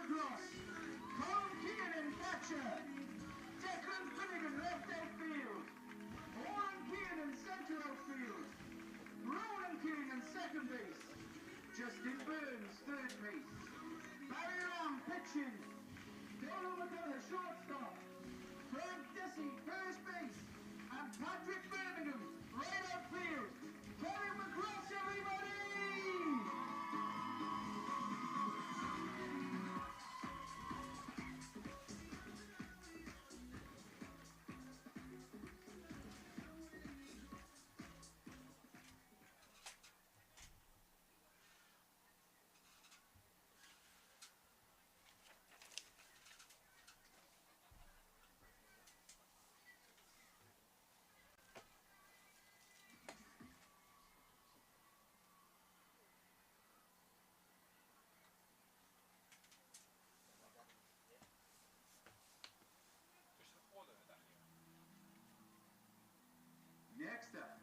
Carrickmacross. Colin Keenan, catcher. Declan Finnegan, left outfield. Oren Keenan, centre outfield. Ronan Keenan, second base. Justin Burns, third base. Barry Long, pitching. Donald McCullough, shortstop. Frank Dessy, first base. And Patrick Birmingham, right outfield. Carrickmacross, everybody! Next up,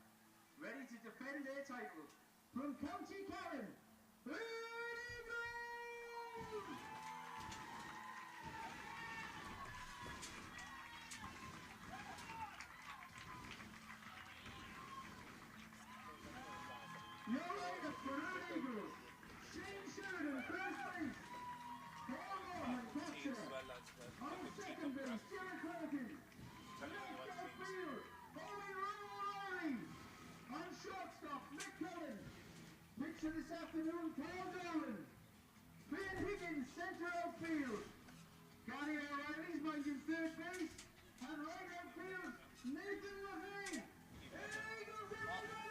ready to defend their title, from County Carrick, Erne! No lineup for Erne Eagles. Shane Sheridan, first base. Paul Norman, catcher. On second base, Jerry Quilkin. Left outfield, Owen Rory. On shortstop, Mick Cullen. Pitcher this afternoon, Paul Dolan. Ben Higgins, centre outfield. Gary O'Reilly's minding third base. And right outfield, Nathan LaVey. Eagles, everybody!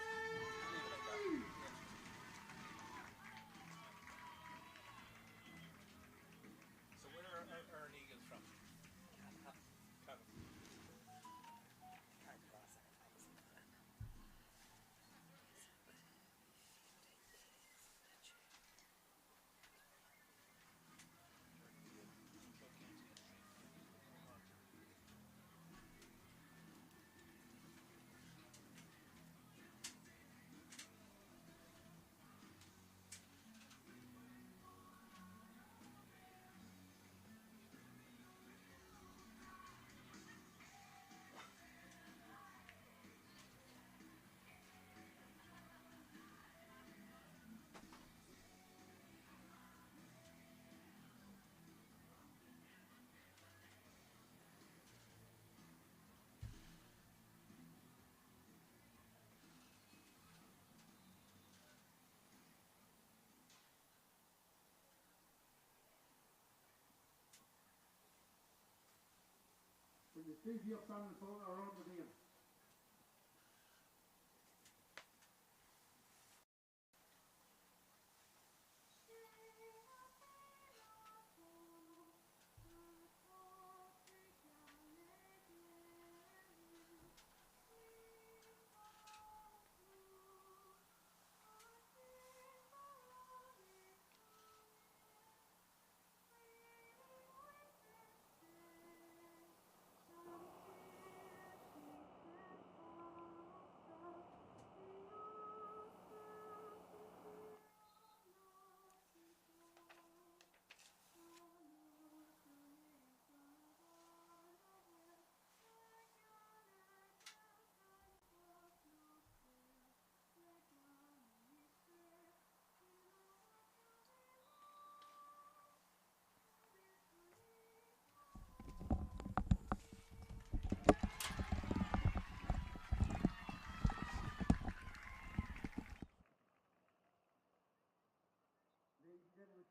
So where are Erne Eagles from? When the three of you up on the phone are on with him.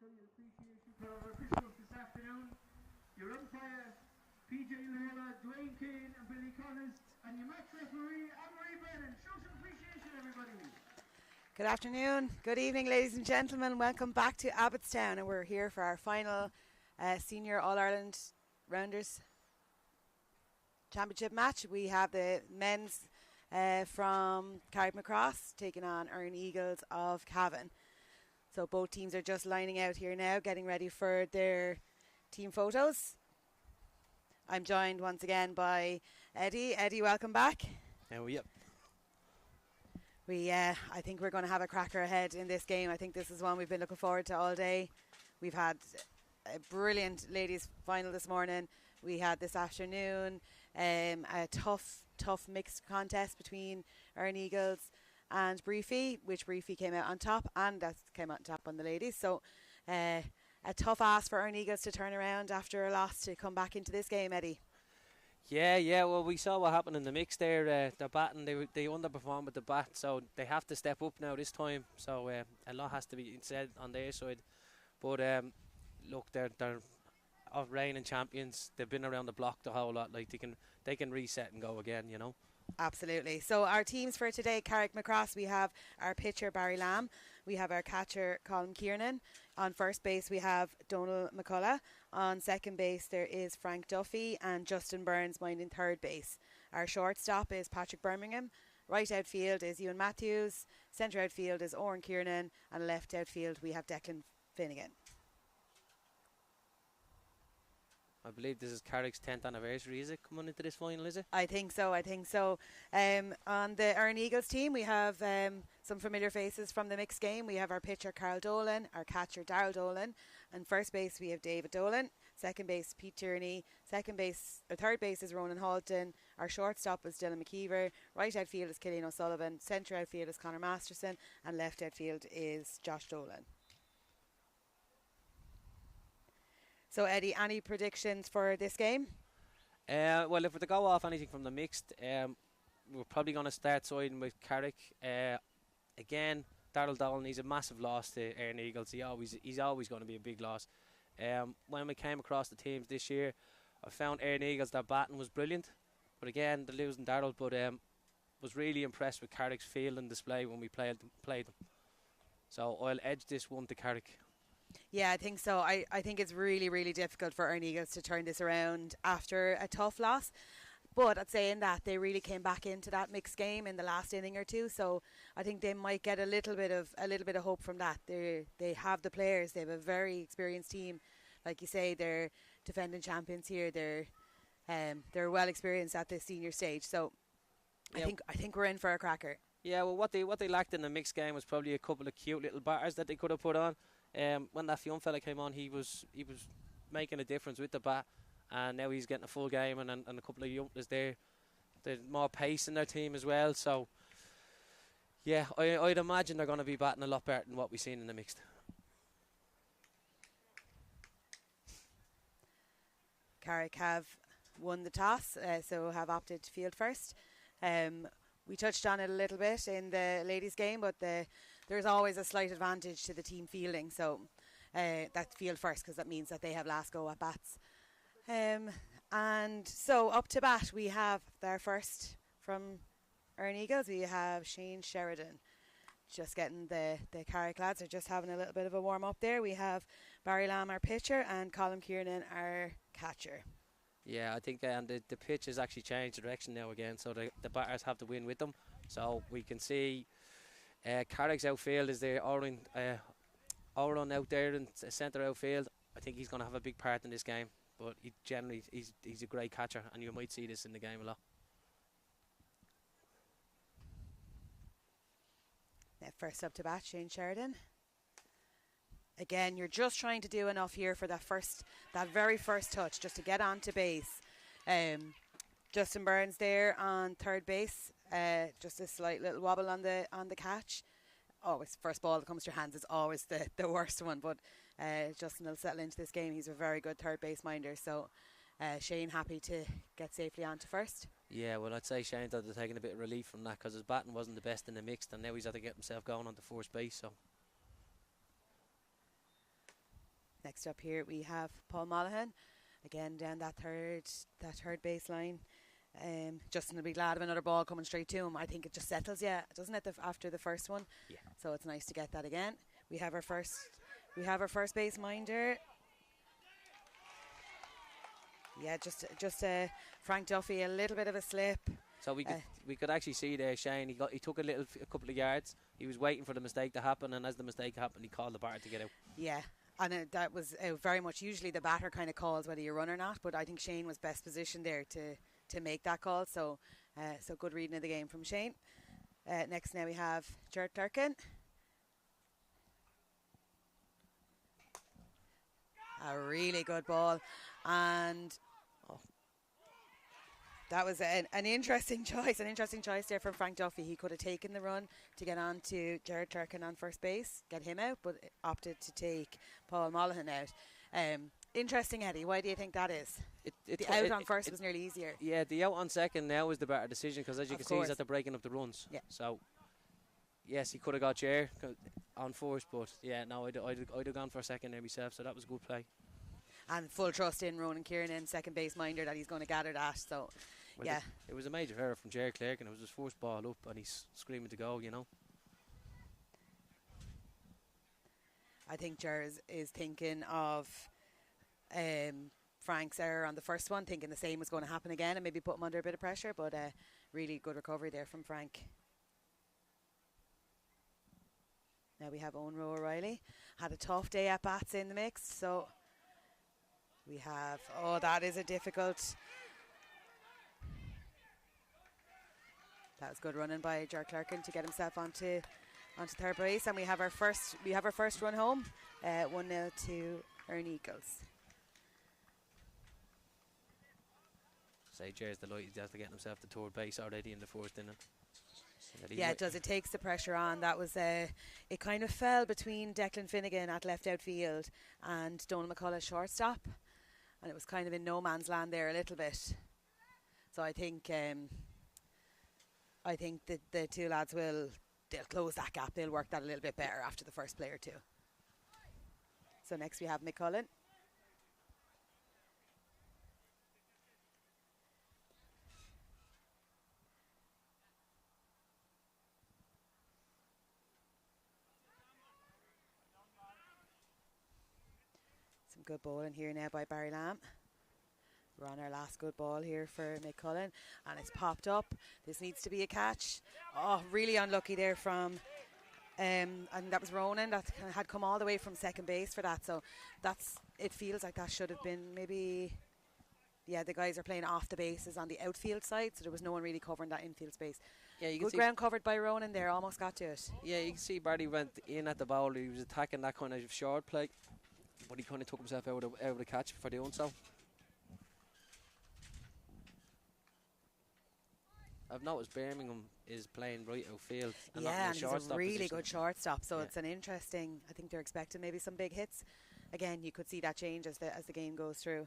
Show your appreciation for our officials this afternoon. Your umpire, PJ Lola, Dwayne Kane and Billy Connors, and your match referee, AnnMarie Brennan. Show some appreciation, everybody. Good afternoon, good evening, ladies and gentlemen. Welcome back to Abbottstown, and we're here for our final Senior All-Ireland Rounders Championship match. We have the men's from Carrickmacross taking on Erne Eagles of Cavan. So both teams are just lining out here now, getting ready for their team photos. I'm joined once again by Eddie. Eddie, welcome back. Yep. I think we're going to have a cracker ahead in this game. I think this is one we've been looking forward to all day. We've had a brilliant ladies final this morning. We had this afternoon a tough mixed contest between Erne Eagles and bhFear, which bhFear came out on top, and that came out on top on the ladies. So a tough ask for Erne Eagles to turn around after a loss to come back into this game, Eddie. Yeah. Well, we saw what happened in the mix there. Their batting, they underperformed with the bat, so they have to step up now this time. So a lot has to be said on their side. But look, they're reigning champions. They've been around the block the whole lot. Like they can reset and go again. Absolutely. So our teams for today: Carrickmacross. We have our pitcher Barry Lamb. We have our catcher Colm Kiernan. On first base we have Donal McCullough. On second base there is Frank Duffy and Justin Burns minding third base. Our shortstop is Patrick Birmingham. Right outfield is Ewan Matthews. Centre outfield is Oran Kiernan, and left outfield we have Declan Finnegan. I believe this is Carrick's 10th anniversary, is it, coming into this final, is it? I think so. On the Erne Eagles team, we have some familiar faces from the mixed game. We have our pitcher, Carl Dolan, our catcher, Darrell Dolan, and first base, we have David Dolan. Second base, Pete Tierney. Third base is Ronan Halton. Our shortstop is Dylan McKeever. Right outfield is Killian O'Sullivan. Centre outfield is Conor Masterson. And left outfield is Josh Dolan. So, Eddie, any predictions for this game? Well, if we're to go off anything from the mixed, we're probably going to start siding with Carrick. Again, Darrell Dolan, he's a massive loss to Erne Eagles. He's always going to be a big loss. When we came across the teams this year, I found Erne Eagles, their batting was brilliant. But again, they're losing Darrell, but was really impressed with Carrick's fielding display when we played them. So I'll edge this one to Carrick. Yeah, I think so. I think it's really, really difficult for Erne Eagles to turn this around after a tough loss. But I'd say in that they really came back into that mixed game in the last inning or two. So I think they might get a little bit of hope from that. They have the players. They have a very experienced team. Like you say, they're defending champions here. They're well experienced at the senior stage. So yeah. I think we're in for a cracker. Yeah, well, what they lacked in the mixed game was probably a couple of cute little batters that they could have put on. When that young fella came on, he was making a difference with the bat, and now he's getting a full game, and a couple of youngsters there. There's more pace in their team as well, so yeah, I'd imagine they're going to be batting a lot better than what we've seen in the mixed. Carrick have won the toss, so have opted to field first. We touched on it a little bit in the ladies' game, but there's always a slight advantage to the team fielding, so that field first, because that means that they have last go at bats. And so up to bat, we have their first from Erne Eagles. We have Shane Sheridan. Just getting the Carrick lads are just having a little bit of a warm up there. We have Barry Lamb, our pitcher, and Colm Kiernan, our catcher. Yeah, I think the pitch has actually changed direction now again, so the batters have to win with them. So we can see Carrick's outfield is there, Oran out there in centre outfield. I think he's going to have a big part in this game, but he's a great catcher, and you might see this in the game a lot. Now first up to bat, Shane Sheridan. Again, you're just trying to do enough here for that very first touch, just to get onto base. Justin Burns there on third base. Just a slight little wobble on the catch. Always first ball that comes to your hands is always the worst one, but Justin will settle into this game. He's a very good third base minder, so Shane happy to get safely on to first. Yeah, well, I'd say Shane's had to taking a bit of relief from that, because his batting wasn't the best in the mixed, and now he's had to get himself going on to first base. So next up here we have Paul Monaghan, again down that third baseline. Justin will be glad of another ball coming straight to him. I think it just settles, doesn't it, after the first one? Yeah. So it's nice to get that again. We have our first base minder. Yeah, just Frank Duffy, a little bit of a slip. So we could actually see there Shane. He took a couple of yards. He was waiting for the mistake to happen, and as the mistake happened, he called the batter to get out. Yeah. And that was very much, usually the batter kind of calls whether you run or not, but I think Shane was best positioned there to make that call. So good reading of the game from Shane. Next now we have Jared Durkin. A really good ball. And that was an interesting choice there from Frank Duffy. He could have taken the run to get on to Jared Turkin on first base, get him out, but opted to take Paul Mollihan out. Interesting, Eddie. Why do you think that is? The out on first was nearly easier. Yeah, the out on second now is the better decision because, as you can see, he's at the breaking up the runs. Yeah. So, yes, he could have got Jared on first, but yeah, no, I'd have gone for a second there myself, so that was a good play. And full trust in Ronan Kieran, second base minder, that he's going to gather that. So, well, yeah. It was a major error from Jared Clark, and it was his first ball up, and he's screaming to go, you know. I think Jared is thinking of Frank's error on the first one, thinking the same was going to happen again and maybe put him under a bit of pressure, but really good recovery there from Frank. Now we have Owen Rowe O'Reilly. Had a tough day at bats in the mix, so we have, that is a difficult. That was good running by Jar Clarkin to get himself onto third base, and we have our first run home, 1-0 to Erne Eagles. Say Jer's delighted after getting himself to third base already in the first inning. Yeah, it does. It takes the pressure on. That was it kind of fell between Declan Finnegan at left outfield and Donald McCullough shortstop, and it was kind of in no man's land there a little bit. So I think that the two lads they'll close that gap. They'll work that a little bit better after the first play or two. So next we have McCullen. Some good bowling here now by Barry Lamb. We're on our last good ball here for McCullen, and it's popped up. This needs to be a catch. Oh, really unlucky there from, and that was Ronan that had come all the way from second base for that. So it feels like that should have been maybe, yeah, the guys are playing off the bases on the outfield side, so there was no one really covering that infield space. Yeah, you good ground covered by Ronan there, almost got to it. Yeah, you can see Barry went in at the ball. He was attacking that kind of short play, but he kind of took himself out of the catch for doing so. I've noticed Birmingham is playing right outfield. And yeah, and he's a really position. good shortstop, so it's an interesting, I think they're expecting maybe some big hits. Again, you could see that change as the game goes through.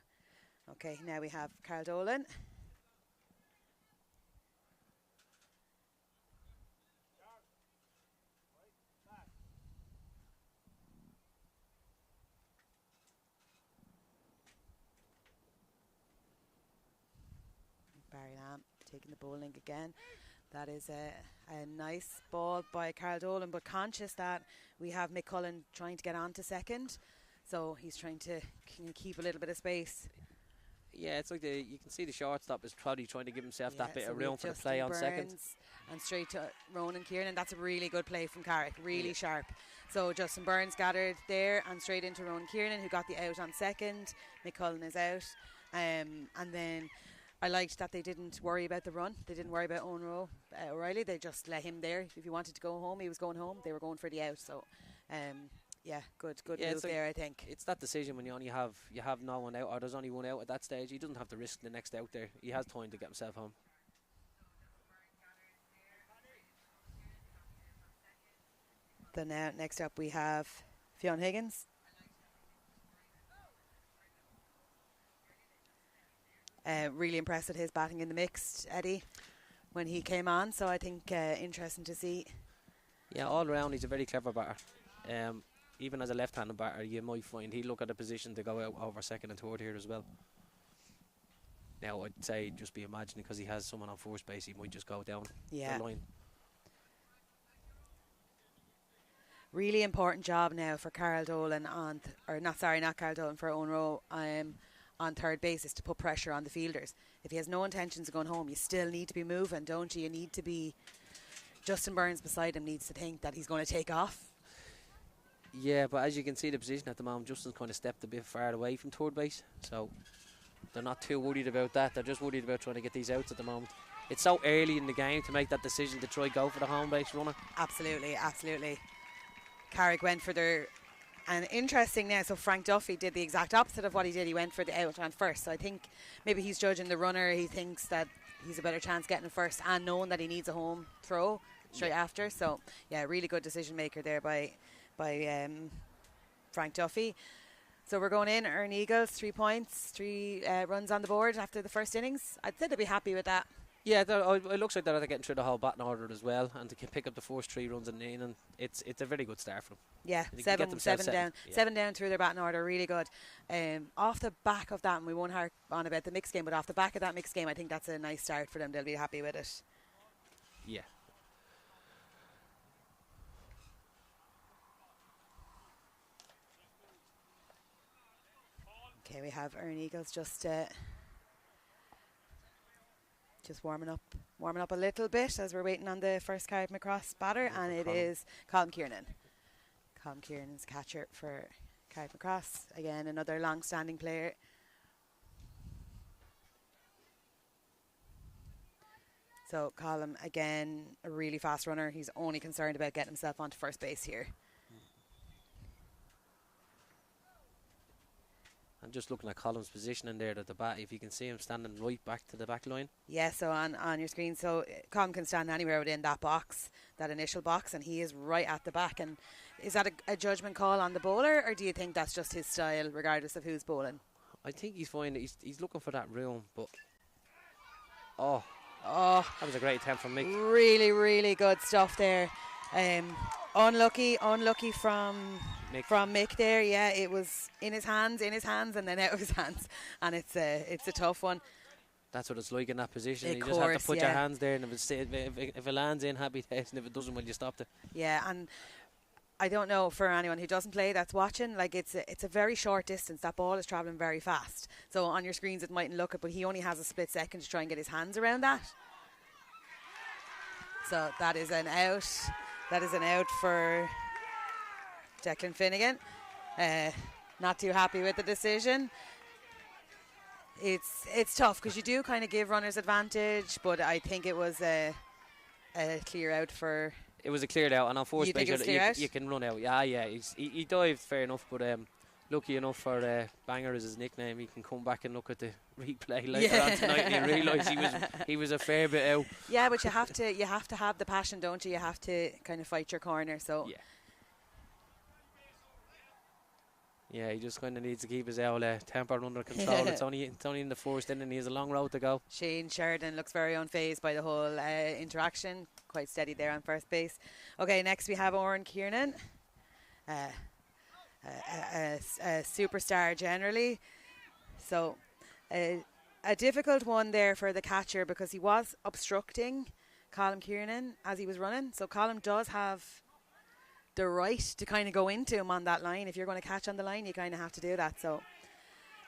Okay, now we have Carl Dolan. Barry Lamb taking the bowling again. That is a nice ball by Carl Dolan, but conscious that we have McCullen trying to get on to second, so he's trying to keep a little bit of space. Yeah, it's like you can see the shortstop is probably trying to give himself that bit of room for the play on second. And straight to Ronan Kieran. That's a really good play from Carrick, really sharp. So Justin Burns gathered there and straight into Ronan Kieran, who got the out on second. McCullen is out. And then I liked that they didn't worry about the run. They didn't worry about Owen Rowe O'Reilly. They just let him there. If he wanted to go home, he was going home. They were going for the out. So, yeah, good move there, I think. It's that decision when you have no one out, or there's only one out at that stage. He doesn't have to risk the next out there. He has time to get himself home. Then next up we have Fionn Higgins. Really impressed with his batting in the mixed, Eddie, when he came on. So I think interesting to see. Yeah, all round he's a very clever batter. Even as a left-handed batter, you might find he'd look at a position to go out over second and third here as well. Now I'd say just be imagining because he has someone on first base, he might just go down the line. Really important job now for Carl Dolan not Carl Dolan, for Owen Rowe on third base is to put pressure on the fielders. If he has no intentions of going home, you still need to be moving, don't you? You need to be. Justin Burns beside him needs to think that he's going to take off. Yeah, but as you can see the position at the moment, Justin's kind of stepped a bit far away from third base, so they're not too worried about that. They're just worried about trying to get these outs at the moment. It's so early in the game to make that decision to try go for the home base runner. Absolutely. Carrick went for their And interesting now, so Frank Duffy did the exact opposite of what he did. He went for the out on first. So I think maybe he's judging the runner. He thinks that he's a better chance getting it first and knowing that he needs a home throw straight after. So, yeah, really good decision maker there by Frank Duffy. So we're going in, Erne Eagles, 3 points, 3 runs on the board after the first innings. I'd say they'd be happy with that. Yeah, it looks like they're getting through the whole batting order as well, and they can pick up the first 3 runs in the inning. It's a very good start for them. Yeah, They can get seven themselves down. settled. Yeah. 7 down through their batting order, really good. Off the back of that, and we won't harp on about the mixed game, but off the back of that mixed game, I think that's a nice start for them. They'll be happy with it. Yeah. Okay, we have Erne Eagles just warming up a little bit as we're waiting on the first Carrickmacross batter, and it is Colm Kiernan. Colm Kiernan's catcher for Carrickmacross. Again, another long-standing player. So Colm, again, a really fast runner. He's only concerned about getting himself onto first base here. And just looking at Colm's position in there at the bat, if you can see him standing right back to the back line. Yeah, so on your screen, so Colm can stand anywhere within that box, that initial box, and he is right at the back. And is that a judgment call on the bowler, or do you think that's just his style, regardless of who's bowling? I think he's fine. He's looking for that room, but that was a great attempt from Mick. Really, really good stuff there. Unlucky from Mick there. Yeah, it was in his hands, and then out of his hands, and it's a tough one. That's what it's like in that position. Of You just have course, to put yeah. your hands there, and if it lands in, happy days, and if it doesn't, well, you stopped it. Yeah, and I don't know, for anyone who doesn't play that's watching, like it's a very short distance. That ball is travelling very fast. So on your screens it mightn't look it, but he only has a split second to try and get his hands around that. So that is an out. That is an out for Declan Finnegan. Not too happy with the decision. It's tough because you do kind of give runners advantage, but I think it was a clear out for... It was a cleared out, and on fourth You think base it was clear out? you can run out. Yeah. He dived fair enough, but lucky enough for Banger is his nickname. He can come back and look at the replay later on tonight, and he realise he was a fair bit out. Yeah, but you have to have the passion, don't you? You have to kind of fight your corner. So Yeah, he just kind of needs to keep his temper under control. It's only in the first inning. He has a long road to go. Shane Sheridan looks very unfazed by the whole interaction. Quite steady there on first base. Okay, next we have Oren Kiernan. A superstar generally. So a difficult one there for the catcher because he was obstructing Colm Kiernan as he was running. So Colm does have the right to kind of go into him on that line. If you're going to catch on the line, you kind of have to do that. So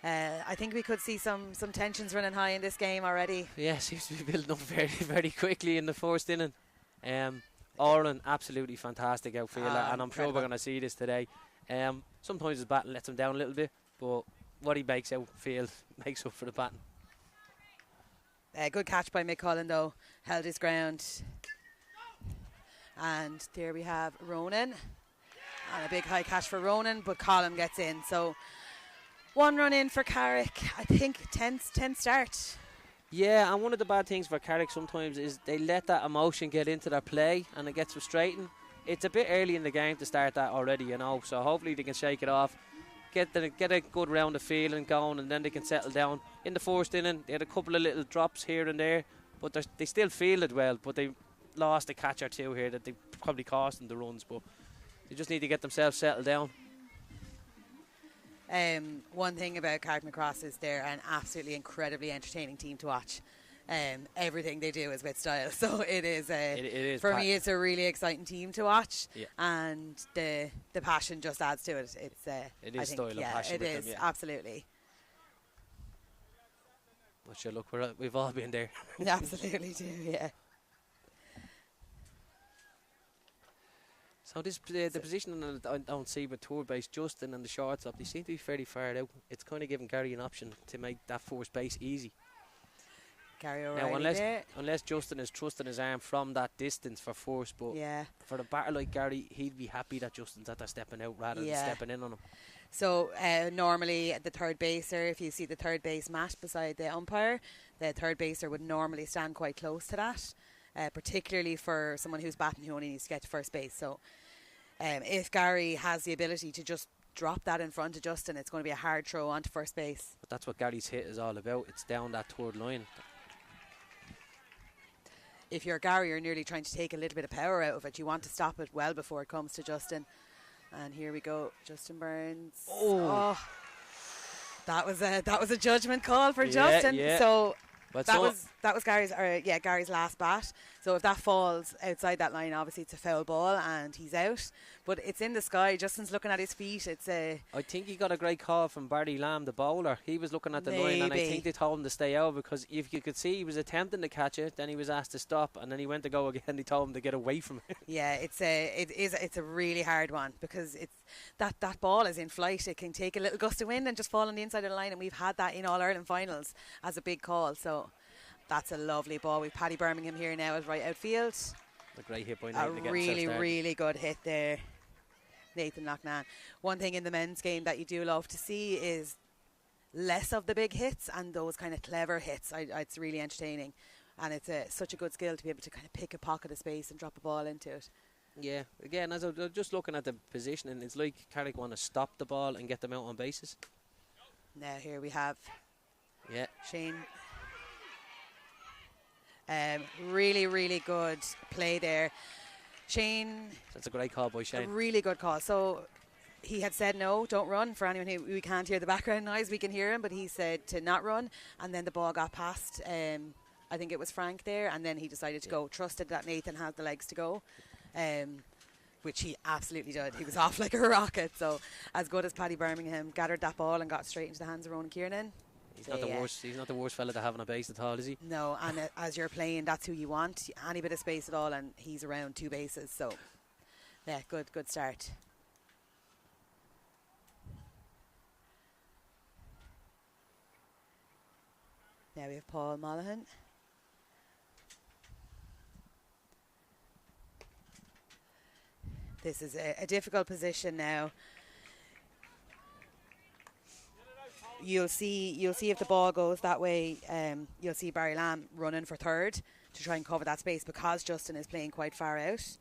I think we could see some tensions running high in this game already. Yeah, seems to be building up very, very quickly in the first inning. Oren, absolutely fantastic outfielder, and I'm sure we're going to see this today. Sometimes his batting lets him down a little bit, but what he makes outfield makes up for the batting. Good catch by Mick Cullen, though. Held his ground. And there we have Ronan. And a big high catch for Ronan, but Colm gets in. So 1 run in for Carrick. I think 10 start. Yeah, and one of the bad things for Carrick sometimes is they let that emotion get into their play, and it gets frustrating. It's a bit early in the game to start that already, so hopefully they can shake it off, get a good round of feeling going, and then they can settle down. In the first inning, they had a couple of little drops here and there, but they still fielded well, but they lost a catch or two here that they probably cost them the runs, but they just need to get themselves settled down. One thing about Carrickmacross is they're an absolutely incredibly entertaining team to watch. Everything they do is with style, so it is for me it's a really exciting team to watch. And the passion just adds to it. It is style and passion. It is absolutely. But sure, look, we've all been there. Absolutely do, yeah. So the position I don't see with third base, Justin and the shortstop, they seem to be fairly far out. It's kind of giving Gary an option to make that first base easy. Gary Now, O'Reilly there. unless Justin is trusting his arm from that distance for force, but Yeah. for a batter like Gary, he'd be happy that Justin's at there stepping out rather than stepping in on him. So normally the third baser, if you see the third base mat beside the umpire, the third baser would normally stand quite close to that, particularly for someone who's batting who only needs to get to first base. So if Gary has the ability to just drop that in front of Justin, it's going to be a hard throw onto first base. But that's what Gary's hit is all about. It's down that third line. If you're Gary, you're nearly trying to take a little bit of power out of it. You want to stop it well before it comes to Justin. And here we go, Justin Burns. Oh, that was a judgment call for Justin. Yeah. So that was Gary's last bat. So if that falls outside that line, obviously it's a foul ball and he's out. But it's in the sky. Justin's looking at his feet. I think he got a great call from Barry Lamb, the bowler. He was looking at the line, and I think they told him to stay out, because if you could see he was attempting to catch it, then he was asked to stop, and then he went to go again. They told him to get away from it. Yeah, it's a really hard one, because it's that ball is in flight. It can take a little gust of wind and just fall on the inside of the line, and we've had that in All-Ireland finals as a big call. So that's a lovely ball. We've Paddy Birmingham here now as right outfield. A great hit by Nathan. A really good hit there, Nathan Loughnane. One thing in the men's game that you do love to see is less of the big hits and those kind of clever hits. It's really entertaining, and it's such a good skill to be able to kind of pick a pocket of space and drop a ball into it. Yeah, again, as I'm just looking at the positioning, it's like Carrick want to stop the ball and get them out on bases. Now here we have Shane. Really good play there. Shane. That's a great call by Shane. A really good call. So he had said no, don't run. For anyone who we can't hear the background noise, we can hear him, but he said to not run, and then the ball got past I think it was Frank there, and then he decided to go, trusted that Nathan had the legs to go, which he absolutely did. He was off like a rocket. So as good as Paddy Birmingham gathered that ball and got straight into the hands of Ronan Kiernan. He's not the worst. He's not the worst fella to have on a base at all, is he? No, and as you're playing, that's who you want. Any bit of space at all, and he's around two bases. So, yeah, good start. Now we have Paul Monaghan. This is a difficult position now. You'll see if the ball goes that way. You'll see Barry Lamb running for third to try and cover that space, because Justin is playing quite far out.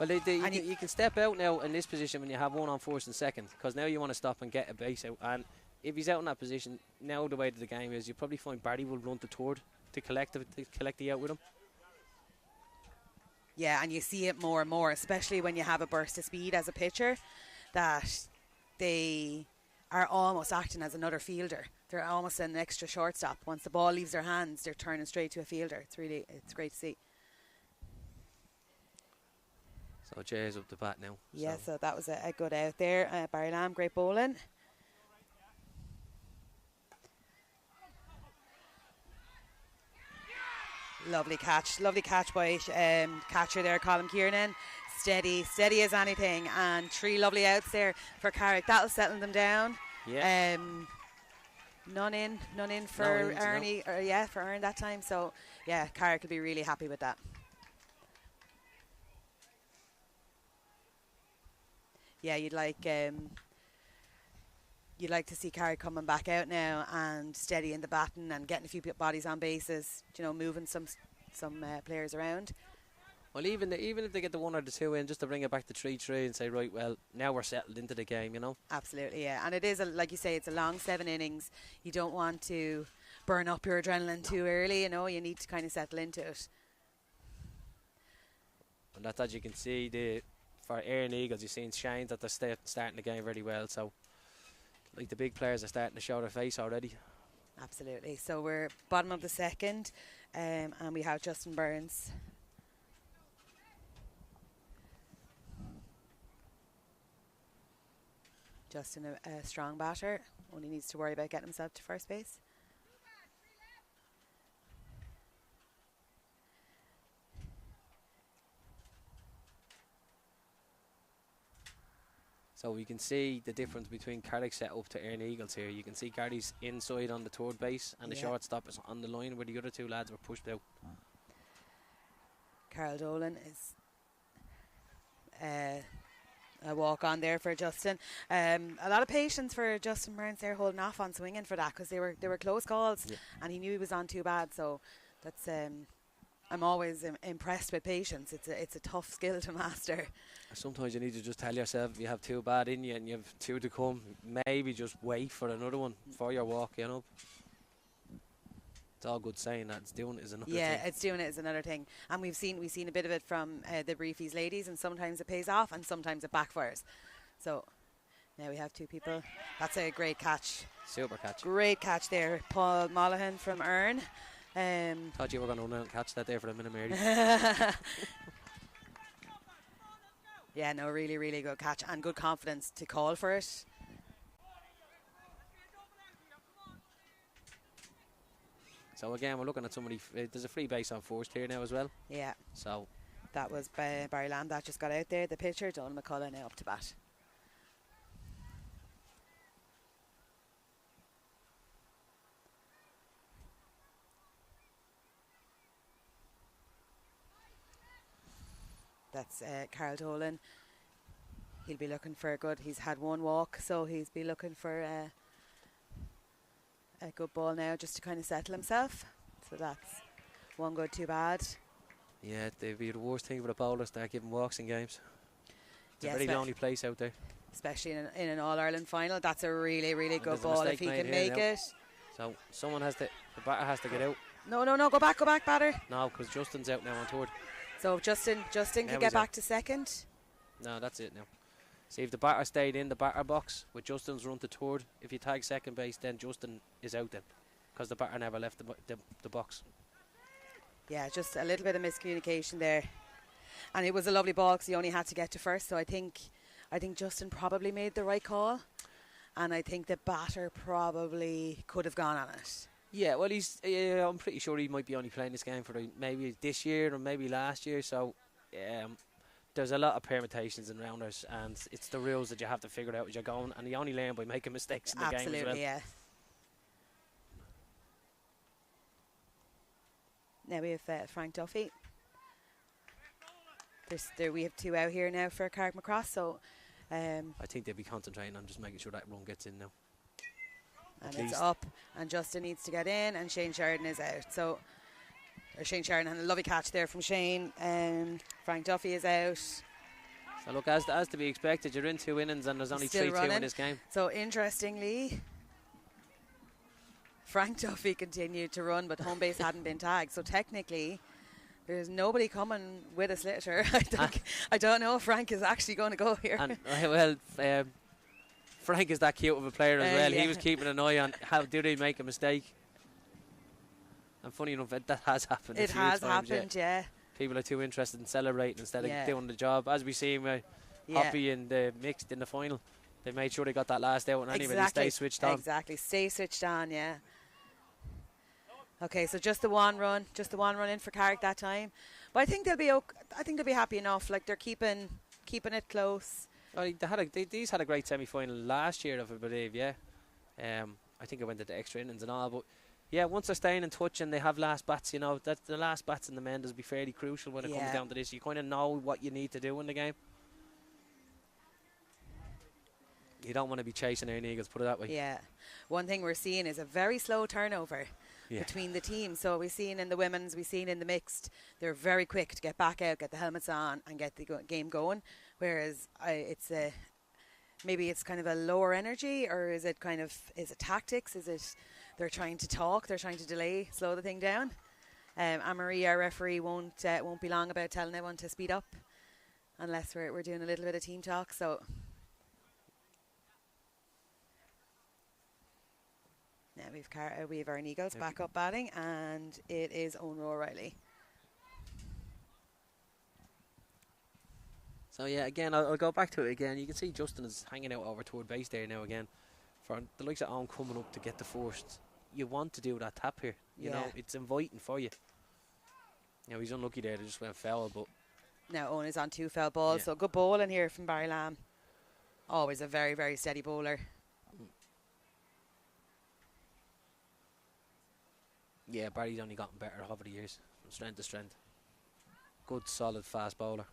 Well, you can step out now in this position when you have one on first and second, because now you want to stop and get a base out. And if he's out in that position, now the way that the game is, you probably find Barry will run to third to collect the out with him. Yeah, and you see it more and more, especially when you have a burst of speed as a pitcher, that they are almost acting as another fielder. They're almost an extra shortstop. Once the ball leaves their hands, they're turning straight to a fielder. It's great to see. So Jay's up the bat now. Yeah, so that was a good out there. Barry Lamb, great bowling. Lovely catch by catcher there, Colin Kiernan. Steady as anything, and three lovely outs there for Carrick. That'll settle them down. Yeah. None in for Erne. No. For Erne that time. So yeah, Carrick will be really happy with that. Yeah, you'd like to see Carrick coming back out now and steady in the batting and getting a few bodies on bases. Moving some players around. Well, even if they get the one or the two in, just to bring it back to 3-3 and say, right, well, now we're settled into the game, Absolutely, yeah. And it is, like you say, it's a long 7 innings. You don't want to burn up your adrenaline too early, You need to kind of settle into it. And that's, as you can see, for Erne Eagles, you've seen signs that they're starting the game very well. So, like, the big players are starting to show their face already. Absolutely. So we're bottom of the second, and we have Justin Burns. Justin, a strong batter, only needs to worry about getting himself to first base. So we can see the difference between Carrick set up to Erne Eagles here. You can see Gardy's inside on the third base and the shortstop is on the line where the other two lads were pushed out. Carl Dolan is a walk on there for Justin. A lot of patience for Justin Burns there, holding off on swinging for that, because they were close calls, and he knew he was on too bad. So that's I'm always impressed with patience. It's a tough skill to master. Sometimes you need to just tell yourself if you have two bad in you and you have two to come, maybe just wait for another one for your walk, you know. It's all good saying that. It's doing it is another thing. Yeah, it's doing it is another thing. And we've seen a bit of it from the Briefies ladies, and sometimes it pays off and sometimes it backfires. So now we have two people. That's a great catch. Super catch. Great catch there. Paul Mollihan from Erne. Thought you were going to run out and catch that there for a minute, Mary. Yeah, no, really, really good catch and good confidence to call for it. So again, we're looking at somebody. There's a free base on first here now as well. Yeah. So that was Barry Lamb that just got out there. The pitcher, Donald McCullough, now up to bat. That's Carl Dolan. He'll be looking for a good. He's had one walk, so he's be looking for a good ball now, just to kind of settle himself. So that's one good, two bad. Yeah, they'd be the worst thing for the bowlers. Start giving walks in games. It's a very lonely place out there, especially in an All-Ireland final. That's a really, really good ball if he can make it. So someone has to. The batter has to get out. No, go back, batter. No, because Justin's out now on third. So Justin can get back to second. No, that's it now. See, if the batter stayed in the batter box with Justin's run to third, if you tag second base, then Justin is out then, because the batter never left the box. Yeah, just a little bit of miscommunication there, and it was a lovely ball because he only had to get to first. So I think Justin probably made the right call, and I think the batter probably could have gone on it. Yeah, well, I'm pretty sure he might be only playing this game for maybe this year or maybe last year. So there's a lot of permutations and rounders, and it's the rules that you have to figure out as you're going, and you only learn by making mistakes in the game as well. Absolutely, yeah. Now we have Frank Duffy. We have two out here now for Carrickmacross, so I think they'll be concentrating on just making sure that run gets in now. And it's up, and Justin needs to get in, and Shane Sheridan is out. So, Shane Sheridan had a lovely catch there from Shane, and Frank Duffy is out. So look, as to be expected, you're in two innings and there's only 3-2 in this game. So interestingly, Frank Duffy continued to run, but home base hadn't been tagged. So technically, there's nobody coming with a sliotar. I don't know if Frank is actually going to go here. And, Frank is that cute of a player as well. Yeah. He was keeping an eye on how do they make a mistake. And funny enough, that has happened. It has happened, yeah. People are too interested in celebrating instead of doing the job. As we see with Hoppy in the mixed in the final, they made sure they got that last out, and anyway, they stay switched on. Exactly, stay switched on, yeah. Okay, so just the one run in for Carrick that time. But I think they'll be happy enough. Like, they're keeping it close. Oh, these had a great semi-final last year, I believe. Yeah, I think it went into extra innings and all. But yeah, once they're staying in touch and they have last bats, you know, that the last bats in the men does be fairly crucial when it comes down to this. You kind of know what you need to do in the game. You don't want to be chasing Erne Eagles, put it that way. Yeah, one thing we're seeing is a very slow turnover between the teams. So we've seen in the women's, we've seen in the mixed, they're very quick to get back out, get the helmets on, and get the game going. Whereas maybe it's kind of a lower energy, or is it tactics? Is it they're trying to talk, they're trying to delay, slow the thing down? AnnMarie, our referee, won't be long about telling everyone to speed up, unless we're doing a little bit of team talk. So now we have Erne Eagles back up batting, and it is Owen O'Reilly. So yeah, again, I'll go back to it again. You can see Justin is hanging out over toward base there now again. For the likes of Owen coming up to get the first, you want to do that tap here. You know, it's inviting for you. Now he's unlucky there; they just went foul. But now Owen is on 2 foul balls, so good ball in here from Barry Lamb. always a very, very steady bowler. Yeah, Barry's only gotten better over the years, from strength to strength. Good, solid, fast bowler.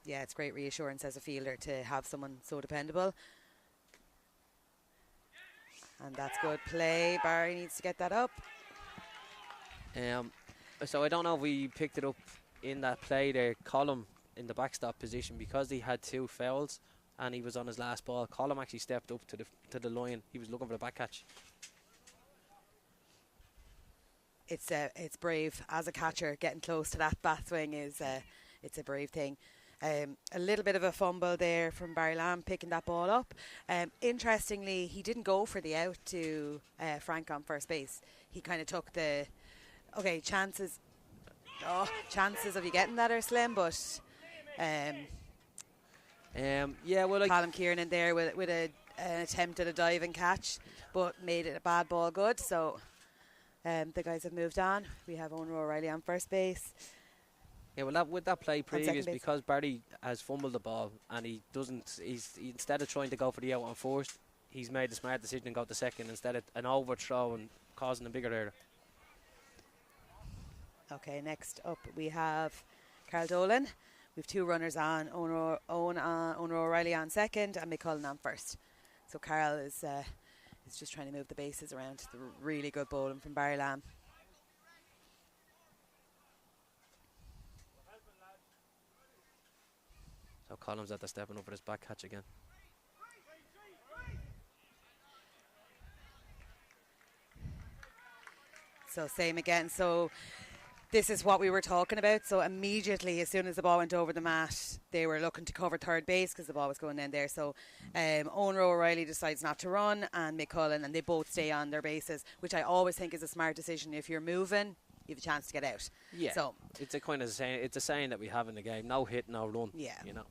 Yeah, it's great reassurance as a fielder to have someone so dependable. And that's good play. Barry needs to get that up. So I don't know if we picked it up in that play there. Colm in the backstop position, because he had 2 fouls and he was on his last ball. Colm actually stepped up to the line. He was looking for the back catch. It's brave as a catcher. Getting close to that bat swing is it's a brave thing. A little bit of a fumble there from Barry Lamb picking that ball up. Interestingly, he didn't go for the out to Frank on first base. He kind of took the chances of you getting that are slim, but Colm Kieran there with an attempt at a dive and catch, but made it a bad ball good. So the guys have moved on. We have Eoin O'Reilly on first base. Yeah, well, with that play previous, because Barry has fumbled the ball and he's instead of trying to go for the out on first, he's made the smart decision and go to second instead of an overthrow and causing a bigger error. Okay, next up we have Carl Dolan. We have 2 runners on, Eoin O'Reilly on second and McCullen on first. So Carl is just trying to move the bases around. The really good bowling from Barry Lamb. So Colm's at the stepping up for his back catch again. So same again. So this is what we were talking about. So immediately, as soon as the ball went over the mat, they were looking to cover third base because the ball was going in there. So Eoin O'Reilly decides not to run, and McCullen, and they both stay on their bases, which I always think is a smart decision. If you're moving, you have a chance to get out. Yeah. So it's a kind of saying. It's a saying that we have in the game: no hit, no run. Yeah. You know.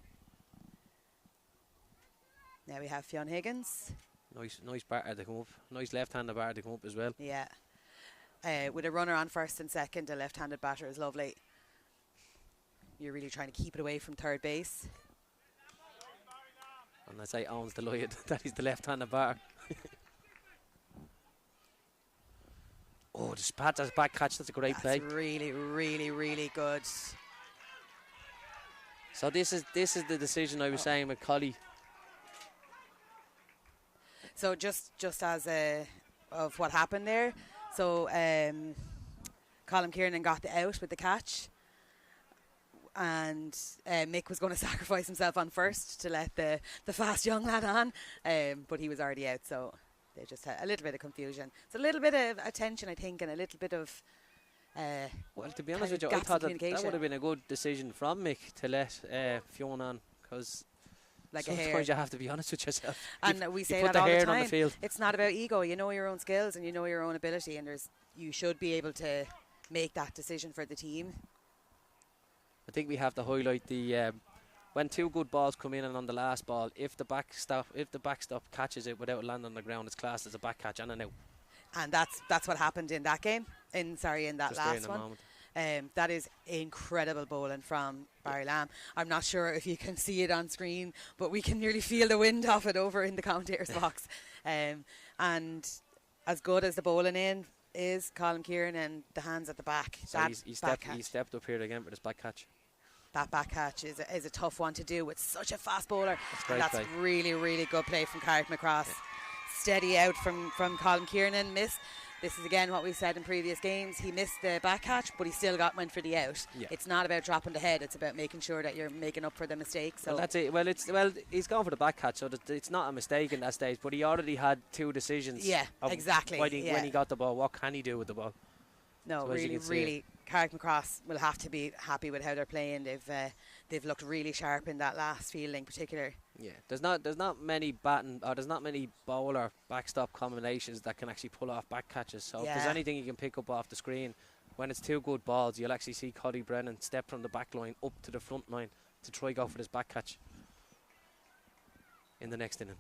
Now we have Fionn Higgins. Nice batter to come up. Nice left-handed batter to come up as well. Yeah. With a runner on first and second, a left-handed batter is lovely. You're really trying to keep it away from third base. And I say Owen's delighted that he's the left-handed batter. Oh, the Spatter's back catch, that's a great play. That's really, really, really good. So this is the decision I was saying with Collie. So just as of what happened there, so Colm Kieran got the out with the catch, and Mick was going to sacrifice himself on first to let the fast young lad on, but he was already out, so they just had a little bit of confusion. It's a little bit of attention, I think, and a little bit of well, to be honest with you, I thought that would have been a good decision from Mick to let Fionn on, because sometimes you have to be honest with yourself. And we say put that all the on time. the field. It's not about ego. You know your own skills and you know your own ability, and you should be able to make that decision for the team. I think we have to highlight the when 2 good balls come in, and on the last ball, if the backstop catches it without landing on the ground, it's classed as a back catch and a no. And that's what happened in that game. In that Just last one. That is incredible bowling from Barry Lamb. I'm not sure if you can see it on screen, but we can nearly feel the wind off it over in the commentator's box. And as good as the bowling in is Colm Kieran, and the hands at the back. So he stepped up here again with his back catch. That back catch is a tough one to do with such a fast bowler. That's play. really, really good play from Carrickmacross. Steady out from Colm Kieran. This is again what we've said in previous games. He missed the back catch, but he still went for the out. Yeah. It's not about dropping the head. It's about making sure that you're making up for the mistake. So well, that's it. Well, he's gone for the back catch, so it's not a mistake in that stage. But he already had 2 decisions. Yeah, exactly. When he got the ball, what can he do with the ball? No, so really, Carrickmacross will have to be happy with how they're playing. They've looked really sharp in that last fielding, particular. Yeah, there's not many bowler backstop combinations that can actually pull off back catches. So if there's anything you can pick up off the screen, when it's 2 good balls, you'll actually see Brennan step from the back line up to the front line to try go for this back catch in the next inning.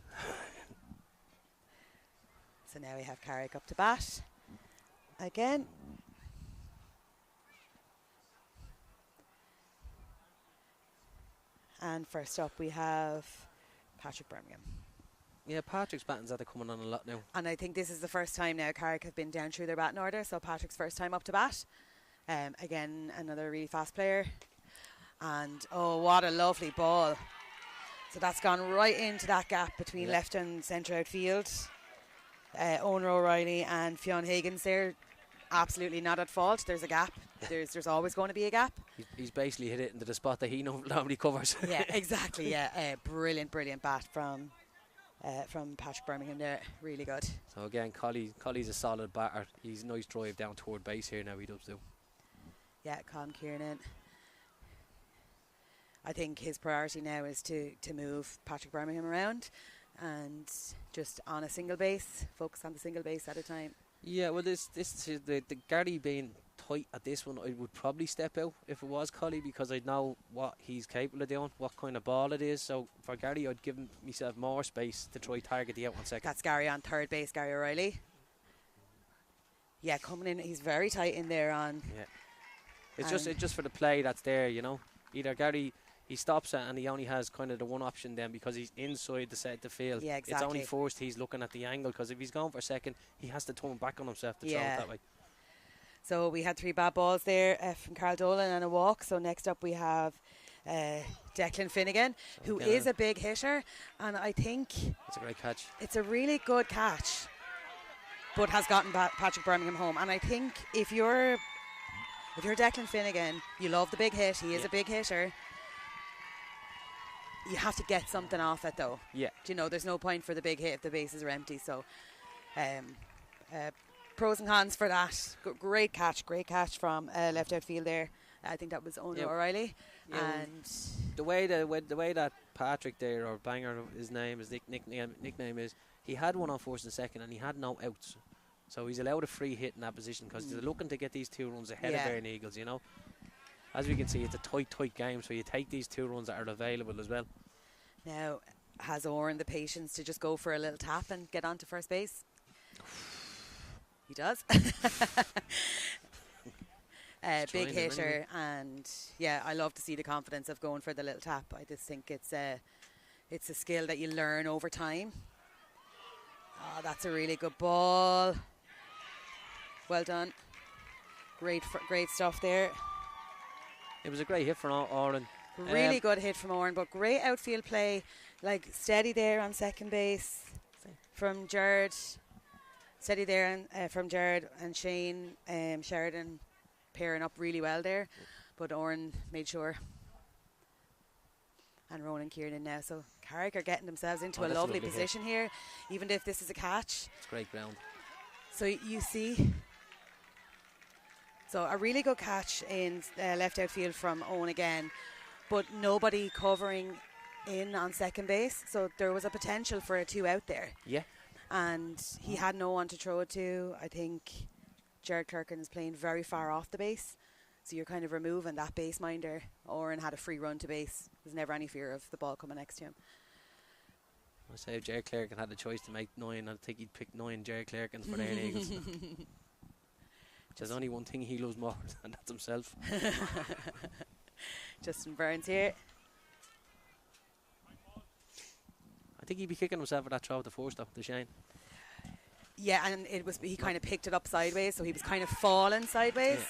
So now we have Carrick up to bat again. And first up we have Patrick Birmingham. Yeah, Patrick's batting's at coming on a lot now. And I think this is the first time now Carrick have been down through their batting order, so Patrick's first time up to bat. Again, another really fast player. And oh, what a lovely ball. So that's gone right into that gap between left and centre outfield. Owen O'Reilly and Fionn Higgins there, absolutely not at fault. There's a gap. There's always going to be a gap. He's basically hit it into the spot that he normally covers. Yeah, exactly. Yeah, brilliant bat from Patrick Birmingham there. Really good. So again, Colley's a solid batter. He's a nice drive down toward base here now. He does do. Yeah, Colin Kiernan. I think his priority now is to move Patrick Birmingham around and just on a single base, focus on the single base at a time. Yeah, well, this is the Gary being tight at this one. I would probably step out if it was Colley, because I know what he's capable of doing, what kind of ball it is. So for Gary, I'd give myself more space to try target the out 1 second. That's Gary on third base, Gary O'Reilly. Yeah, coming in, he's very tight in there on. Yeah, it's just for the play that's there, you know. Either Gary, he stops it and he only has kind of the one option then because he's inside the set the field. Yeah, exactly. It's only first he's looking at the angle, because if he's going for a second, he has to turn back on himself to throw it that way. So we had 3 bad balls there from Carl Dolan and a walk. So next up we have Declan Finnegan, who is a big hitter, and I think it's a great catch. It's a really good catch, but has gotten Patrick Birmingham home. And I think if you're Declan Finnegan, you love the big hit. He is a big hitter. You have to get something off it, though. Yeah. Do you know, there's no point for the big hit if the bases are empty. So, pros and cons for that. Great catch from left outfield there. I think that was Owen O'Reilly. Yeah, and the way that Patrick there, or Banger, his nickname is, he had one on first and second, and he had no outs. So he's allowed a free hit in that position because they're looking to get these 2 runs ahead of Erne Eagles, you know. As we can see, it's a tight game, so you take these 2 runs that are available as well. Now, has Oren the patience to just go for a little tap and get onto first base? He does. Big hitter, and yeah, I love to see the confidence of going for the little tap. I just think it's a skill that you learn over time. Oh, that's a really good ball. Well done. Great stuff there. It was a great hit from Oren. Really good hit from Oren, but great outfield play. Like, steady there on second base from Jared. Steady there from Jared and Shane Sheridan pairing up really well there. But Oren made sure. And Ronan Kiernan now. So Carrick are getting themselves into a lovely position here, even if this is a catch. It's great ground. So you see... So a really good catch in left outfield from Owen again, but nobody covering in on second base. So there was a potential for a 2 out there. Yeah. And he had no one to throw it to. I think Jared Clerkin is playing very far off the base. So you're kind of removing that base minder. Oren had a free run to base. There's never any fear of the ball coming next to him. I say if Jared Clerkin had the choice to make 9, I think he'd pick 9 Jared Clerkins for the Erne Eagles. There's only one thing he loves more, and that's himself. Justin Burns here. I think he'd be kicking himself for that throw at the first up to Shane. Yeah, and he kind of picked it up sideways, so he was kind of falling sideways. Yeah.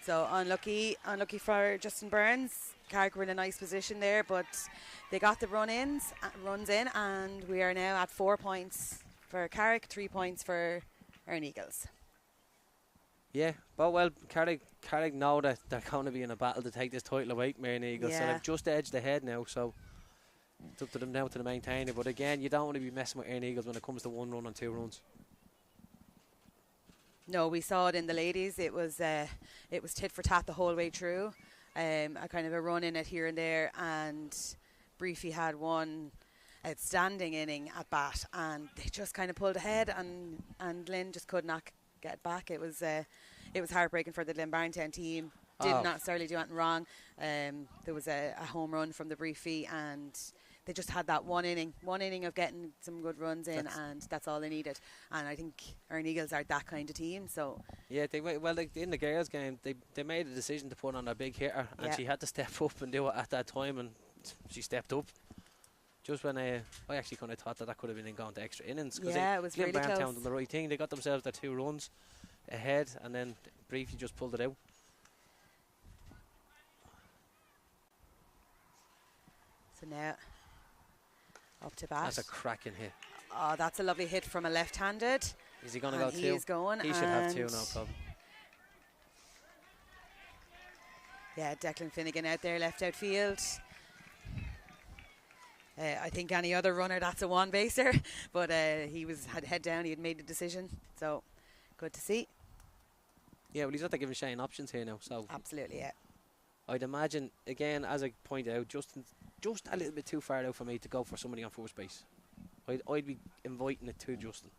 So unlucky for Justin Burns. Carrick were in a nice position there, but they got the runs in, and we are now at 4 points for Carrick, 3 points for Erne Eagles. Yeah, but well, Carrick know that they're going to be in a battle to take this title away from Erne Eagles, so they've just edged ahead now, so it's up to them now to maintain it. But again, you don't want to be messing with Erne Eagles when it comes to 1 run and 2 runs. No, we saw it in the ladies. It was tit for tat the whole way through. A kind of a run in it here and there, and Briefy had one outstanding inning at bat, and they just kind of pulled ahead, and Lynn just could not get back. It was heartbreaking for the Glenbarntown team. Did not necessarily do anything wrong. There was a home run from the Briefy, and they just had that one inning of getting some good runs in, and that's all they needed. And I think Erne Eagles are that kind of team. So yeah, in the girls' game, they made a decision to put on a big hitter, and Yeah. she had to step up and do it at that time, and she stepped up. Just when I actually kind of thought that could have been going to extra innings. Yeah, it was really Barntown close. done the right thing. They got themselves their 2 runs ahead, and then briefly just pulled it out. So now up to bat. That's a cracking hit. Oh, that's a lovely hit from a left-handed. Is he going to And go he 2? is going. He should have 2, and no problem. Yeah, Declan Finnegan out there, left outfield. I think any other runner, that's a one-baser. But he had head down. He had made the decision. So, good to see. Yeah, well, he's not giving Shane options here now. So Absolutely, yeah. I'd imagine, again, as I pointed out, Justin's just a little bit too far out for me to go for somebody on first base. I'd be inviting it to Justin.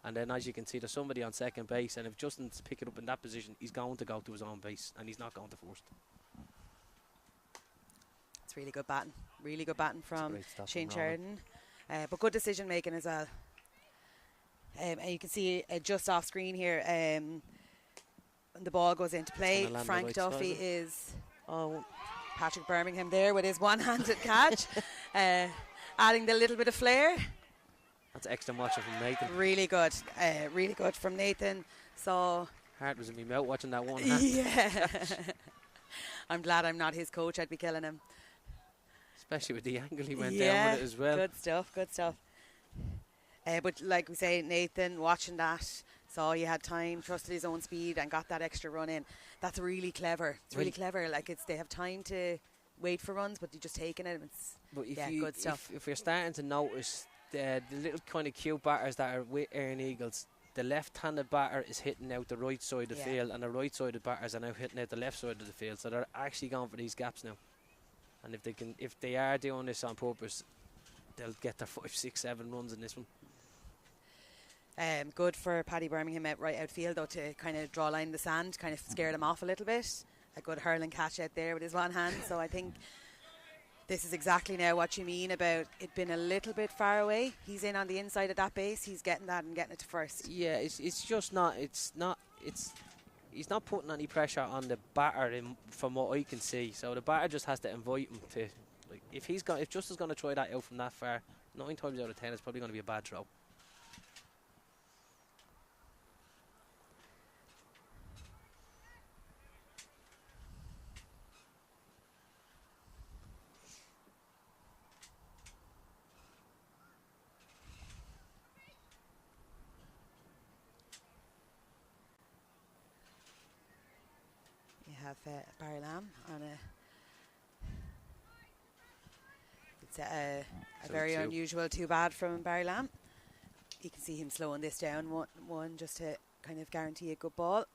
And then, as you can see, there's somebody on second base. And if Justin's picking up in that position, he's going to go to his own base. And he's not going to first. It's really good batting. Really good batting from great stuff Shane from Ronan. Sheridan. But good decision making as well. And you can see just off screen here, the ball goes into play. gonna land Frank the right side, Duffy is is Patrick Birmingham there with his one-handed catch, adding the little bit of flair. That's excellent watching from Nathan. Really good from Nathan. So Heart was in my mouth watching that one hand. yeah, I'm glad I'm not his coach. I'd be killing him. Especially with the angle he went down with it as well. Good stuff. But like we say, Nathan, watching that, saw he had time, trusted his own speed, and got that extra run in. That's really clever. It's really clever. Like they have time to wait for runs, but they're just taking it. But Good stuff. if you're starting to notice the little kind of cute batters that are with Erne Eagles, the left-handed batter is hitting out the right side of the field, and the right-sided batters are now hitting out the left side of the field. So they're actually going for these gaps now. And if they are doing this on purpose, they'll get their 5, 6, 7 runs in this one. Good for Paddy Birmingham at right outfield, though, to kind of draw a line in the sand, kind of scare them off a little bit. A good hurling catch out there with his one hand. So I think this is exactly now what you mean about it being a little bit far away. He's in on the inside of that base. He's getting that and getting it to first. Yeah, it's just not. He's not putting any pressure on the batter from what I can see. So the batter just has to invite him to. Like, if Justin's going to try that out from that far, 9 times out of 10, it's probably going to be a bad throw. Have Barry Lamb on it's a very unusual 2 bad from Barry Lamb. You can see him slowing this down one just to kind of guarantee a good ball.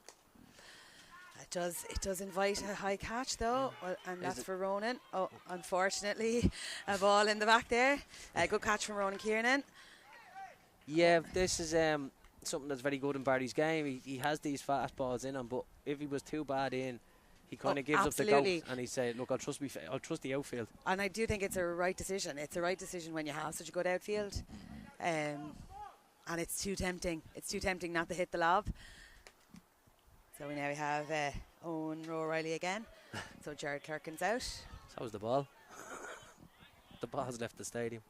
It does invite a high catch though, and that's for Ronan. Oh, unfortunately, a ball in the back there. A good catch from Ronan Kiernan. Yeah, this is something that's very good in Barry's game. He has these fast balls in him, but if he was too bad in, he kind of gives up the ghost, and he said, "Look, I'll trust the outfield." And I do think it's a right decision. It's a right decision when you have such a good outfield, and it's too tempting. It's too tempting not to hit the lob. So we now have Owen O'Reilly again. So Jared Clerkin's out. So was the ball. The ball's left the stadium.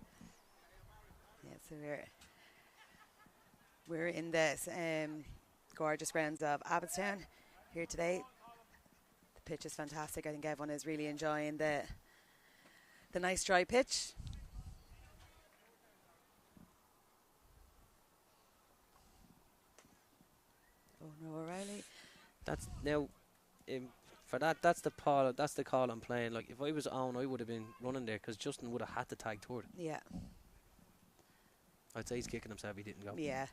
Yeah, so we're in this gorgeous grounds of Abbottstown here today. The pitch is fantastic. I think everyone is really enjoying the nice dry pitch. Oh no, O'Reilly. That's now for that. That's the call I'm playing. Like if I was on, I would have been running there because Justin would have had to tag third. Yeah. I'd say he's kicking himself he didn't go. Yeah.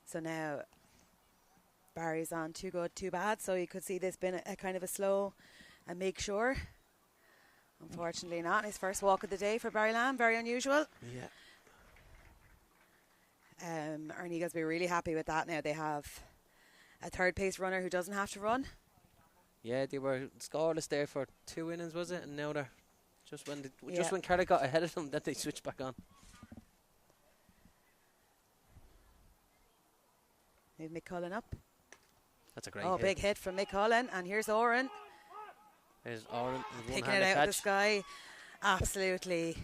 So now Barry's on 2 good, 2 bad. So you could see this being a kind of a slow and make sure. Unfortunately not. His first walk of the day for Barry Lamb. Very unusual. Yeah. Erne Eagles will be really happy with that now. They have a third pace runner who doesn't have to run. Yeah, they were scoreless there for 2 innings, was it? And now they're just Yeah. when Carrick got ahead of them, then they switched back on. Move Mick Cullen up. That's a great Oh, hit. big hit from Mick Cullen. And here's Oren There's Oren, picking it one-handed out catch. of the sky. Absolutely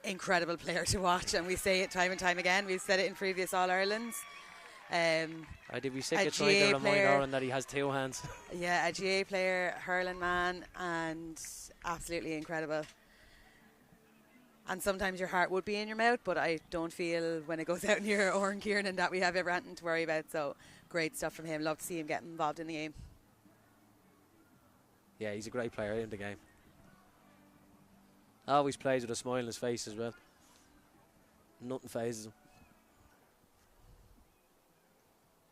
incredible player to watch. And we say it time and time again. We've said it in previous All-Irelands. I did be sick a of trying to GA remind player. Oren that he has 2 hands. Yeah, a GA player, hurling man, and absolutely incredible. And sometimes your heart would be in your mouth, but I don't feel when it goes out near Oren Kieran that we have everything to worry about. So great stuff from him. Love to see him getting involved in the game. Yeah, he's a great player in the game. Always plays with a smile on his face as well. Nothing phases him.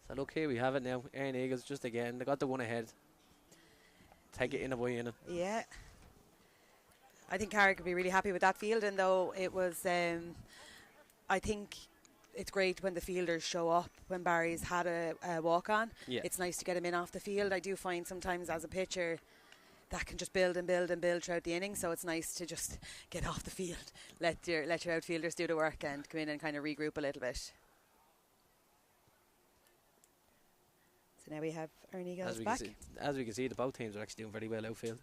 So look, here we have it now. Erne Eagles just again. They got the one ahead. Take it in a way in it. Yeah. I think Carrick could be really happy with that fielding, though. It was, I think it's great when the fielders show up when Barry's had a walk on. Yeah. It's nice to get him in off the field. I do find sometimes as a pitcher that can just build and build and build throughout the inning, so it's nice to just get off the field, let your outfielders do the work and come in and kind of regroup a little bit. So now we have Erne Eagles back. As we can see, the both teams are actually doing very well outfield.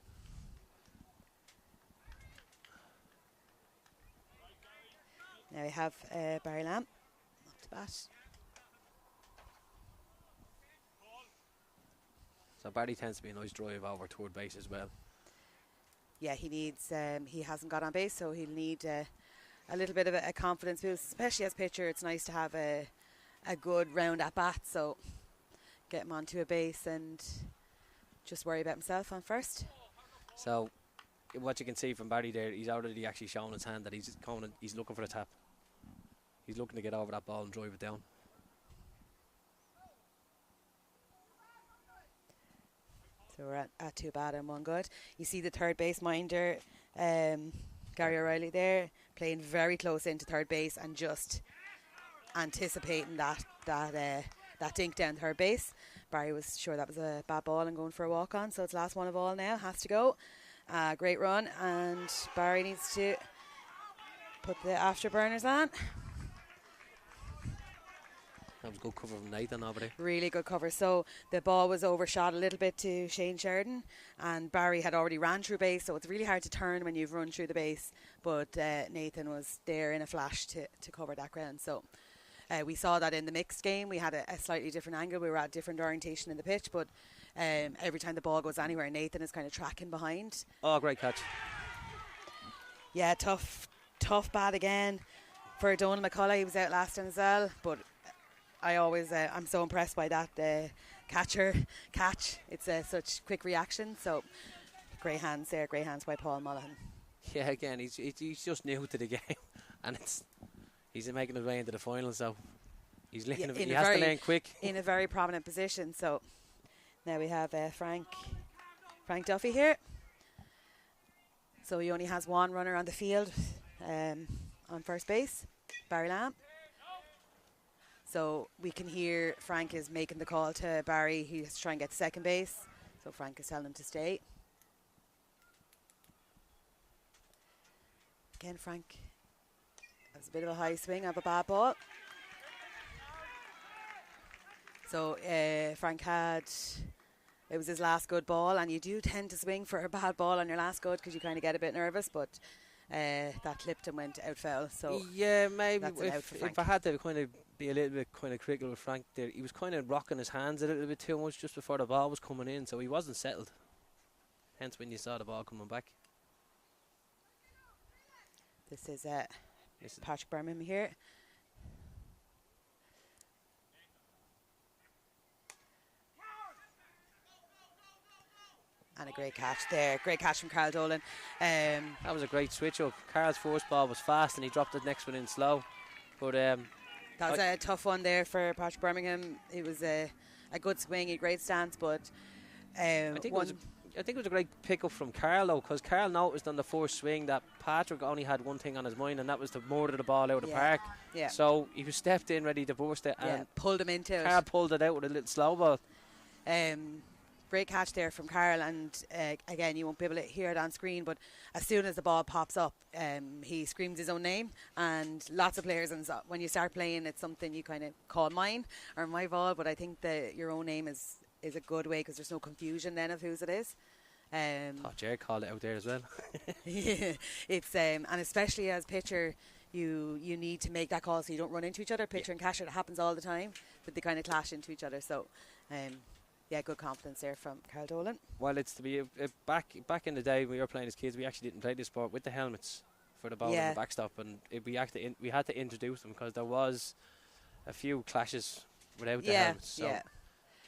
Now we have Barry Lamb up to bat. So Barry tends to be a nice drive over toward base as well. Yeah, he needs. He hasn't got on base, so he'll need a little bit of a confidence boost, especially as pitcher. It's nice to have a good round at bat. So get him onto a base and just worry about himself on first. So what you can see from Barry there, he's already actually shown his hand that he's looking for a tap. He's looking to get over that ball and drive it down. So we're at 2 bad and 1 good. You see the third base minder, Gary O'Reilly there, playing very close into third base and just anticipating that dink down third base. Barry was sure that was a bad ball and going for a walk on, so it's last one of all now, has to go. Great run, and Barry needs to put the afterburners on. That was good cover from Nathan over there. Really good cover. So the ball was overshot a little bit to Shane Sheridan, and Barry had already ran through base, so it's really hard to turn when you've run through the base. But Nathan was there in a flash to cover that ground. So we saw that in the mixed game. We had a slightly different angle. We were at different orientation in the pitch, but every time the ball goes anywhere, Nathan is kind of tracking behind. Oh, great catch. Yeah, tough bat again for Donald McCullough. He was out last time as well, but I always, I'm so impressed by that catch. It's such quick reaction. So great hands there, great hands by Paul Mullihan. Yeah, again, he's just new to the game, and he's making his way into the final, so he's he has to learn quick. In a very prominent position. So now we have Frank Duffy here. So he only has one runner on the field on first base, Barry Lamb. So we can hear Frank is making the call to Barry. He has to try and get to second base. So Frank is telling him to stay. Again, Frank has a bit of a high swing of a bad ball. So Frank it was his last good ball, and you do tend to swing for a bad ball on your last good because you kind of get a bit nervous, but that clipped and went out foul. So yeah, maybe if I had to kind of be a little bit kind of critical with Frank there, he was kind of rocking his hands a little bit too much just before the ball was coming in, so he wasn't settled. Hence when you saw the ball coming back. This is Patrick Birmingham here. And a great catch there. Great catch from Carl Dolan. That was a great switch up. Carl's first ball was fast and he dropped the next one in slow. But that was a tough one there for Patrick Birmingham. It was a good swing, a great stance, but I think it was a great pick up from Carl though, because Carl noticed on the first swing that Patrick only had one thing on his mind, and that was to murder the ball out of the park. Yeah. So he was stepped in ready to burst it, and pulled him into Carl it. pulled it out with a little slow ball. great catch there from Carl, and again, you won't be able to hear it on screen, but as soon as the ball pops up, he screams his own name, and lots of players, and so when you start playing, it's something you kind of call mine or my ball, but I think that your own name is a good way, because there's no confusion then of whose it is. Jared called it out there as well. Yeah, it's and especially as pitcher, you need to make that call so you don't run into each other. Pitcher and catcher, that happens all the time, but they kind of clash into each other. So, yeah, good confidence there from Carl Dolan. Well, it's to be back in the day when we were playing as kids, we actually didn't play this sport with the helmets for the ball and the backstop, and we had to introduce them because there was a few clashes without the helmets. So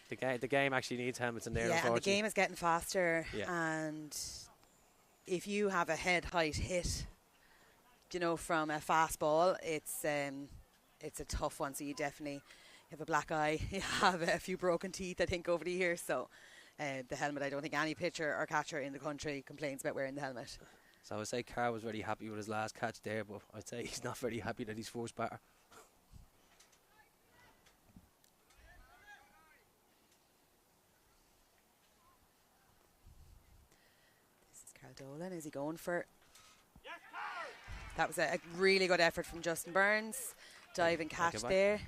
the game actually needs helmets in there. Yeah, and the game is getting faster, and if you have a head height hit, you know, from a fast ball, it's a tough one. So you definitely have a black eye, you have a few broken teeth, I think, over the years. So the helmet, I don't think any pitcher or catcher in the country complains about wearing the helmet. So I would say Carr was very happy with his last catch there, but I'd say he's not very happy that he's forced batter. This is Carl Dolan. Is he going for... That was a really good effort from Justin Burns. Diving catch there.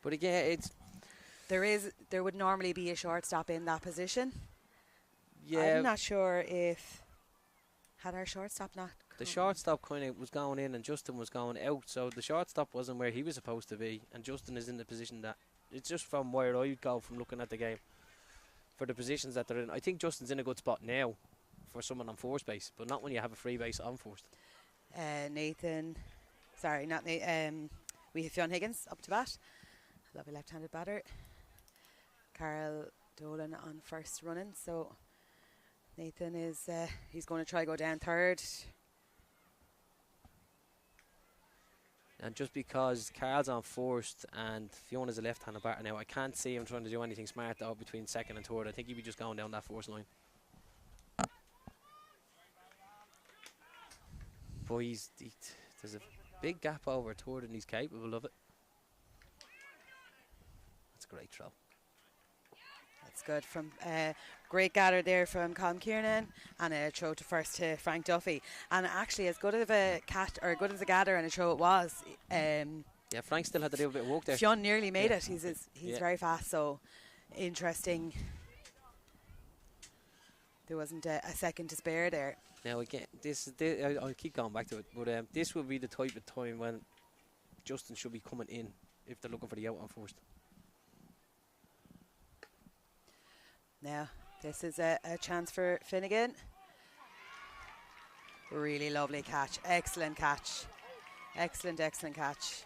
But again, there would normally be a shortstop in that position. Yeah. I'm not sure if... Had our shortstop not... The shortstop kind of was going in and Justin was going out. So the shortstop wasn't where he was supposed to be. And Justin is in the position that... It's just from where I'd go from looking at the game. For the positions that they're in. I think Justin's in a good spot now for someone on fourth base, but not when you have a free base on first. Nathan, sorry, not Nathan. We have Fionn Higgins up to bat. Lovely left-handed batter. Carl Dolan on first running. So Nathan is he's going to try go down third. And just because Carl's on first and Fiona's a left-handed batter now, I can't see him trying to do anything smart though between second and third. I think he'd be just going down that first line. But there's a big gap over third and he's capable of it. That's a great throw. That's good from great gather there from Colm Kiernan, and a throw to first to Frank Duffy. And actually, as good of a catch or good as a gather and a throw it was. Yeah, Frank still had to do a bit of work there. Fionn nearly made it. He's very fast. So interesting. There wasn't a second to spare there. Now again, I'll keep going back to it, but this will be the type of time when Justin should be coming in if they're looking for the out on first. Now, this is a chance for Finnegan. Really lovely catch. Excellent catch. Excellent catch.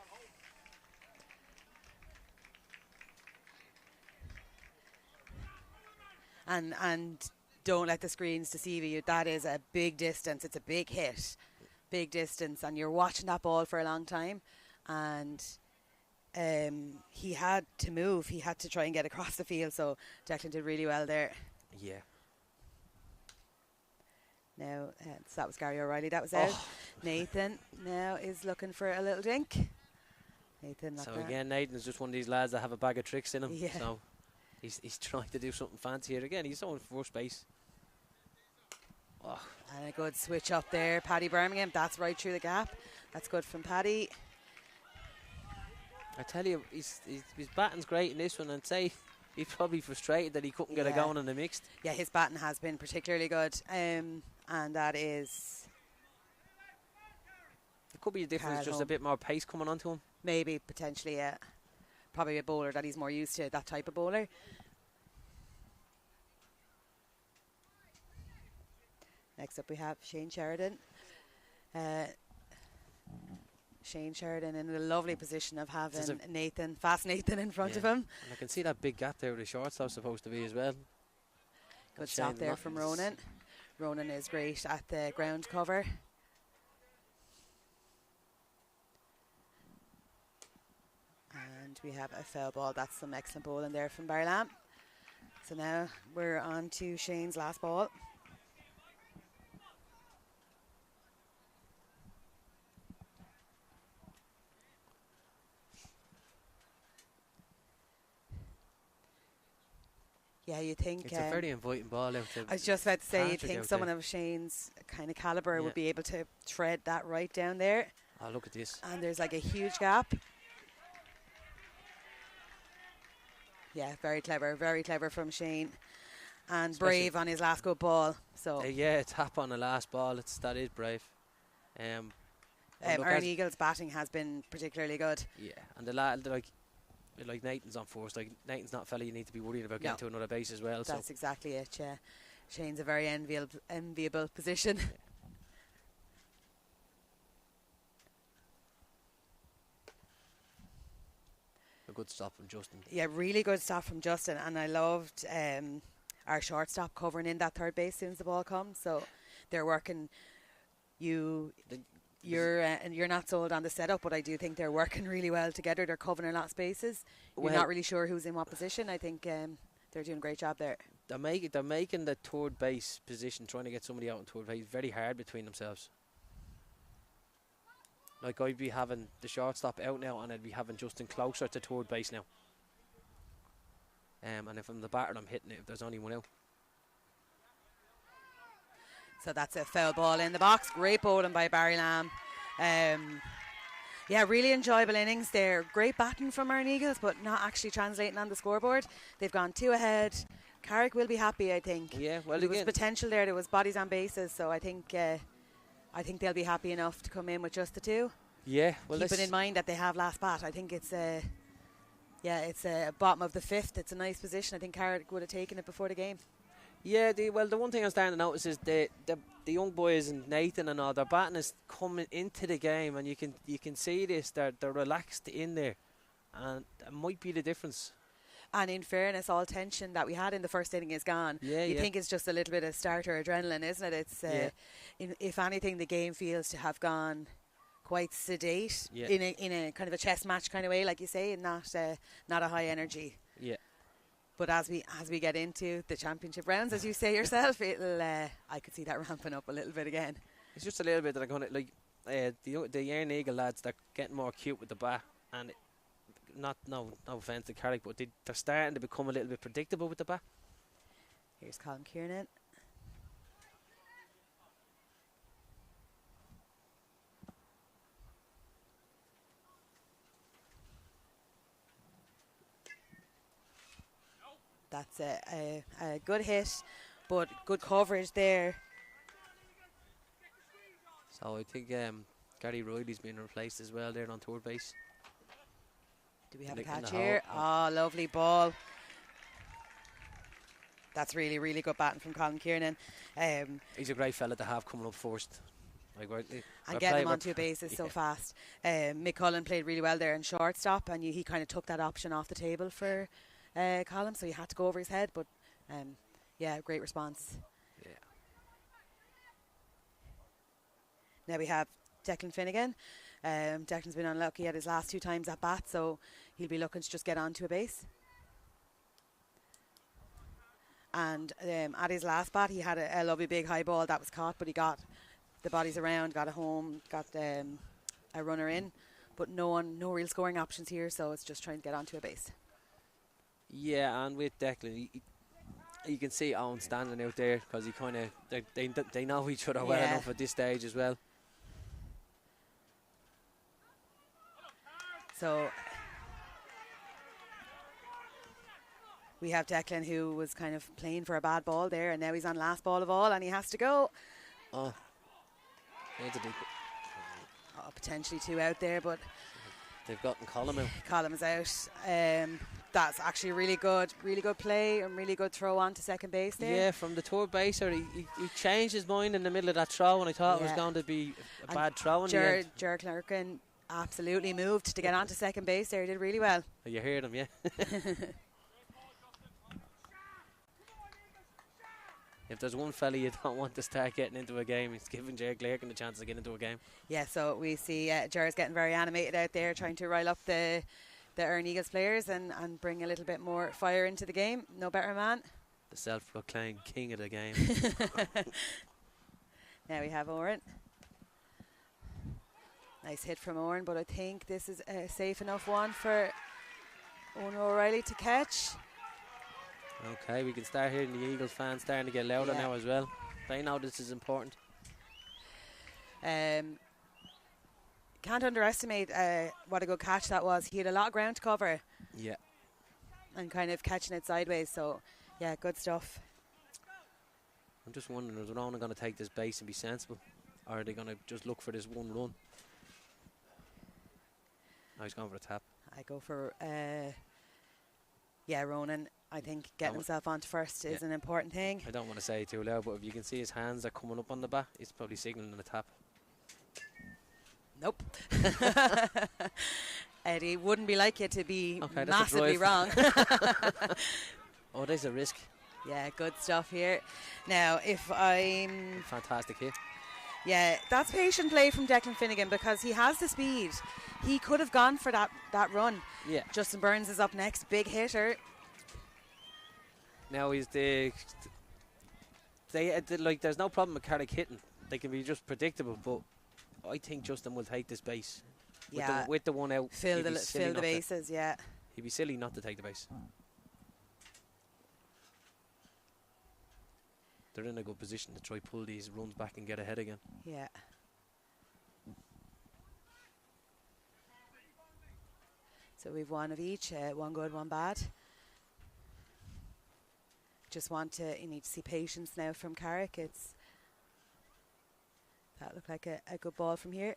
And don't let the screens deceive you. That is a big distance. It's a big hit. Big distance. And you're watching that ball for a long time. And he had to move. He had to try and get across the field. So Declan did really well there. Yeah. Now, so that was Gary O'Reilly. That was out. Nathan now is looking for a little dink. Nathan. So again, Nathan's just one of these lads that have a bag of tricks in him. Yeah. So he's trying to do something fancy here again. He's on first base. Oh. And a good switch up there. Paddy Birmingham. That's right through the gap. That's good from Paddy. I tell you, his batting's great in this one, and say he's probably frustrated that he couldn't get it going in the mixed. Yeah, his batting has been particularly good, and that is... It could be a difference, just a bit more pace coming onto him. Maybe, potentially, yeah. Probably a bowler that he's more used to, that type of bowler. Next up we have Shane Sheridan. Shane Sheridan in a lovely position of having Fast Nathan in front of him. And I can see that big gap there where the shortstop's supposed to be as well. Good stop there from Ronan. Ronan is great at the ground cover. And we have a foul ball. That's some excellent bowling there from Barlam. So now we're on to Shane's last ball. Yeah, you think... It's a very inviting ball out there. I was just about to say, you Patrick think out someone there. of Shane's kind of calibre Yeah. would be able to thread that right down there. Oh, look at this. And there's like a huge gap. Yeah, very clever from Shane. And Especially- brave on his last good ball. So Yeah, tap on the last ball. That is brave. But look, Erne Eagles' batting has been particularly good. yeah, and the lad like Nathan's on force. Like Nathan's not a fella you need to be worried about getting No. to another base as well. That's exactly it, yeah. Shane's a very enviable position. A good stop from Justin. Yeah, really good stuff from Justin, and I loved our shortstop covering in that third base as soon as the ball comes. So they're working. You're not sold on the setup, but I do think they're working really well together. They're covering a lot of spaces. You're Well- not really sure who's in what position. I think they're doing a great job there. They're making the third base position, trying to get somebody out in third base, very hard between themselves. Like I'd be having the shortstop out now, and I'd be having Justin closer to third base now. And if I'm the batter, I'm hitting it if there's only one out. So that's a foul ball in the box. Great bowling by Barry Lamb. Yeah, really enjoyable innings there. Great batting from Erne Eagles, but not actually translating on the scoreboard. They've gone 2 ahead. Carrick will be happy, I think. Yeah, well, there was again, potential there. There was bodies on bases, so I think they'll be happy enough to come in with just the 2. yeah. Well, Keeping in mind that they have last bat. I think it's a bottom of the 5th. It's a nice position. I think Carrick would have taken it before the game. yeah. The one thing I'm starting to notice is the young boys and Nathan and all, their batting is coming into the game, and you can see this. They're relaxed in there, and that might be the difference. And in fairness, all tension that we had in the first inning is gone. Yeah, you yeah. think it's just a little bit of starter adrenaline, isn't it? It's if anything, the game feels to have gone quite sedate Yeah. in a kind of a chess match kind of way, like you say, and not a high energy. Yeah. But as we get into the championship rounds, as you say yourself, it'll I could see that ramping up a little bit again. It's just a little bit that I'm going to like the Erne Eagle lads. They're getting more cute with the bat, and no offense to Carrick, but they're starting to become a little bit predictable with the bat. Here's Colin Kiernan. That's a good hit, but good coverage there. So I think Gary Riley's been replaced as well there on third base. Do we have a In the catch hole. here? Oh, lovely ball. That's really, really good batting from Colin Kiernan. He's a great fella to have coming up first. Like And getting him onto a base is so fast. Mick Cullen played really well there in shortstop, and he kind of took that option off the table for Colin, so he had to go over his head. But yeah, great response. Yeah. Now we have Declan Finnegan. Declan's been unlucky at his last 2 times at bat, so he'll be looking to just get onto a base. And at his last bat, he had a lovely big high ball that was caught, but he got the bodies around, got a home, got a runner in. But no real scoring options here, so it's just trying to get onto a base. Yeah, and with Declan, you can see Owen standing out there because he kind of they know each other well Yeah. enough at this stage as well. So we have Declan, who was kind of playing for a bad ball there, and now he's on last ball of all, and he has to go. Oh, that's a big. Potentially 2 out there, but They've gotten Colum out. Column's out. That's actually really good play and really good throw on to second base there. Yeah, from the third baser, he changed his mind in the middle of that throw, and I thought it was Yeah. going to be a And bad throw in the end. Ger Clarkin absolutely moved to get onto second base there. He did really well. You heard him, yeah. If there's one fella you don't want to start getting into a game, it's giving Ger Clarkin the chance to get into a game. Yeah, so we see Ger's getting very animated out there, trying to rile up the Erne Eagles players and bring a little bit more fire into the game. No better man. The self-proclaimed king of the game. Now we have Oren. Nice hit from Oren, but I think this is a safe enough one for Owen O'Reilly to catch. Okay, we can start hearing the Eagles fans starting to get louder now as well. They know this is important. Can't underestimate what a good catch that was. He had a lot of ground to cover. Yeah. And kind of catching it sideways. So, yeah, good stuff. I'm just wondering, is Ronan going to take this base and be sensible? Or are they going to just look for this one run? Oh, he's going for a tap. I go for, Ronan. I think getting himself onto first is an important thing. I don't want to say it too loud, but if you can see his hands are coming up on the bat, he's probably signalling a tap. Nope. Eddie, wouldn't be like you to be that's massively wrong. Oh, there's a risk. Yeah, good stuff here. Now, if I'm... Fantastic hit. Yeah, that's patient play from Declan Finnegan because he has the speed. He could have gone for that run. Yeah. Justin Burns is up next, big hitter. Now he's there's no problem with Carrick hitting. They can be just predictable, but I think Justin will take this base. Yeah. With the one out. Fill the bases, yeah. He'd be silly not to take the base. They're in a good position to try pull these runs back and get ahead again. Yeah. So we've one of each, one good, one bad. You need to see patience now from Carrick. That looked like a good ball from here.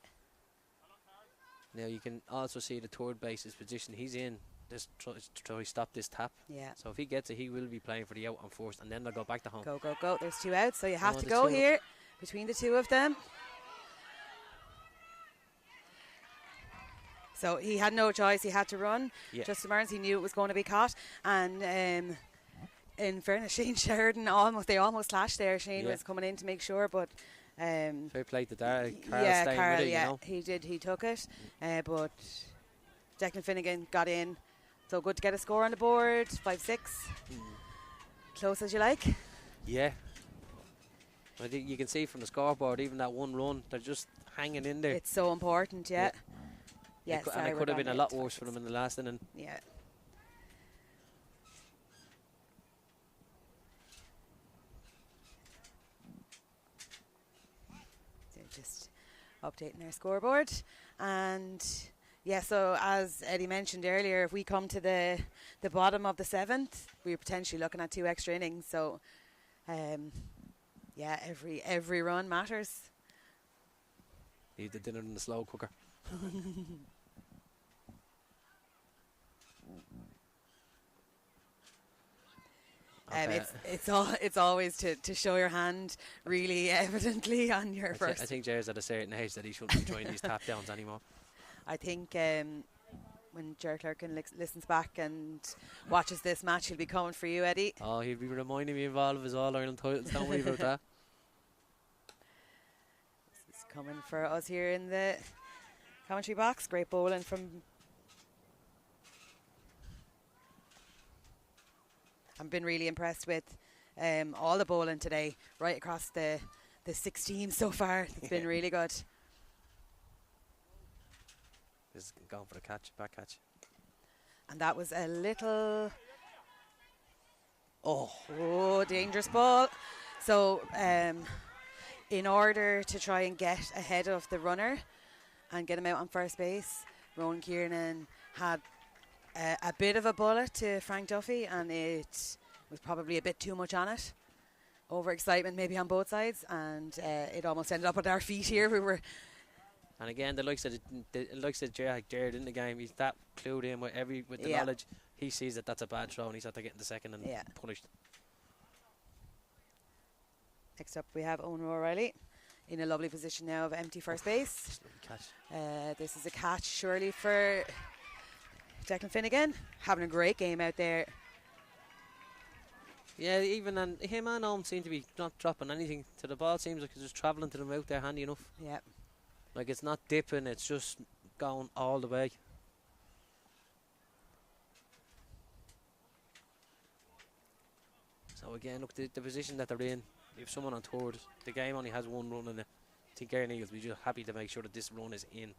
Now you can also see the third base's position. He's in. Just try to stop this tap. Yeah. So if he gets it, he will be playing for the out on first, and then they'll go back to home. Go, go, go. There's 2 outs, so you have to go here between the 2 of them. So he had no choice. He had to run. Yeah. Justin Burns, he knew it was going to be caught. And in fairness, Shane Sheridan, they almost clashed there. Shane was coming in to make sure, but... fair play to Carl. Carl, you know? he did. He took it. But Declan Finnegan got in. So good to get a score on the board. 5-6. Close as you like. Yeah. I think you can see from the scoreboard, even that one run, they're just hanging in there. It's so important, yeah. Yeah, and it could have been a lot worse for them in the last inning. Yeah. So just updating our scoreboard. And yeah, so as Eddie mentioned earlier, if we come to the bottom of the 7th, we're potentially looking at 2 extra innings. So yeah, every run matters. Leave the dinner in the slow cooker. Okay. It's always to show your hand really evidently on your first. I think Jerry's at a certain age that he shouldn't be trying these tap downs anymore. I think when Jerry Clerkin listens back and watches this match, he'll be coming for you, Eddie. Oh, he'll be reminding me of all of his All-Ireland titles. Don't worry about that. This is coming for us here in the commentary box. Great bowling from... I've been really impressed with all the bowling today, right across the 16 so far. It's been really good. This is going for the catch, back catch. And that was a little... Oh, dangerous ball. So in order to try and get ahead of the runner and get him out on first base, Ronan Kiernan had a bit of a bullet to Frank Duffy, and it was probably a bit too much on it. Overexcitement maybe on both sides, and it almost ended up at our feet here. We were... And again, the likes of Jared in the game, he's that clued in with the knowledge. He sees that that's a bad throw and he's had to get in the second and punished. Next up we have Owen O'Reilly in a lovely position now of empty first base. Catch. This is a catch surely for Declan Finnegan, having a great game out there. Yeah, even him and Owen seem to be not dropping anything to the ball. Seems like it's just travelling to them out there handy enough. Yeah. Like it's not dipping, it's just going all the way. So again, look, the position that they're in, if someone on third, the game only has one run in it. I think Erne Eagles will be just happy to make sure that this run is in.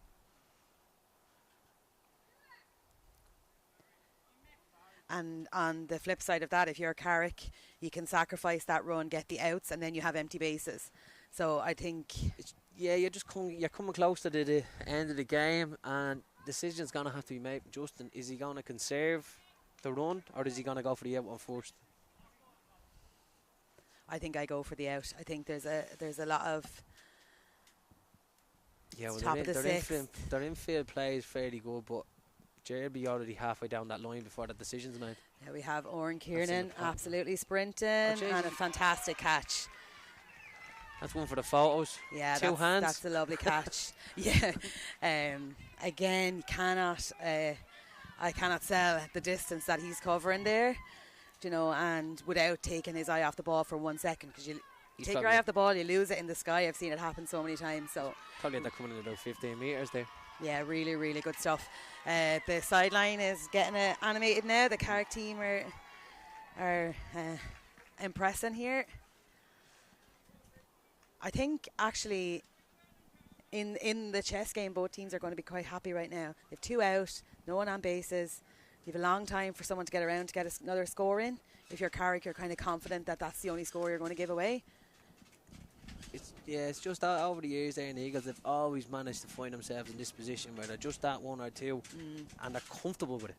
And on the flip side of that, if you're Carrick, you can sacrifice that run, get the outs, and then you have empty bases. So I think... you're coming close to the end of the game, and decision's going to have to be made. Justin, is he going to conserve the run, or is he going to go for the out one first? I think I go for the out. I think there's a lot of... Yeah, well, top of the sixth. Their infield play is fairly good, but Jared be already halfway down that line before the decision's made. Yeah, we have Oren Kiernan absolutely sprinting, Oh, and a fantastic catch. That's one for the photos. Yeah, Two hands. That's a lovely catch. Yeah. Again, you cannot... I cannot sell the distance that he's covering there, you know, and without taking his eye off the ball for 1 second, because you take your eye off the ball, you lose it in the sky. I've seen it happen so many times. So probably they're coming in about 15 metres there. Yeah, really, really good stuff. The sideline is getting animated now. The Carrick team are impressing here. I think actually in the chess game, both teams are going to be quite happy right now. They've 2 out, no one on bases. You have a long time for someone to get around to get another score in. If you're Carrick, you're kind of confident that that's the only score you're going to give away. It's just that over the years there in the Eagles, they've always managed to find themselves in this position where they're just that 1 or 2 and they're comfortable with it.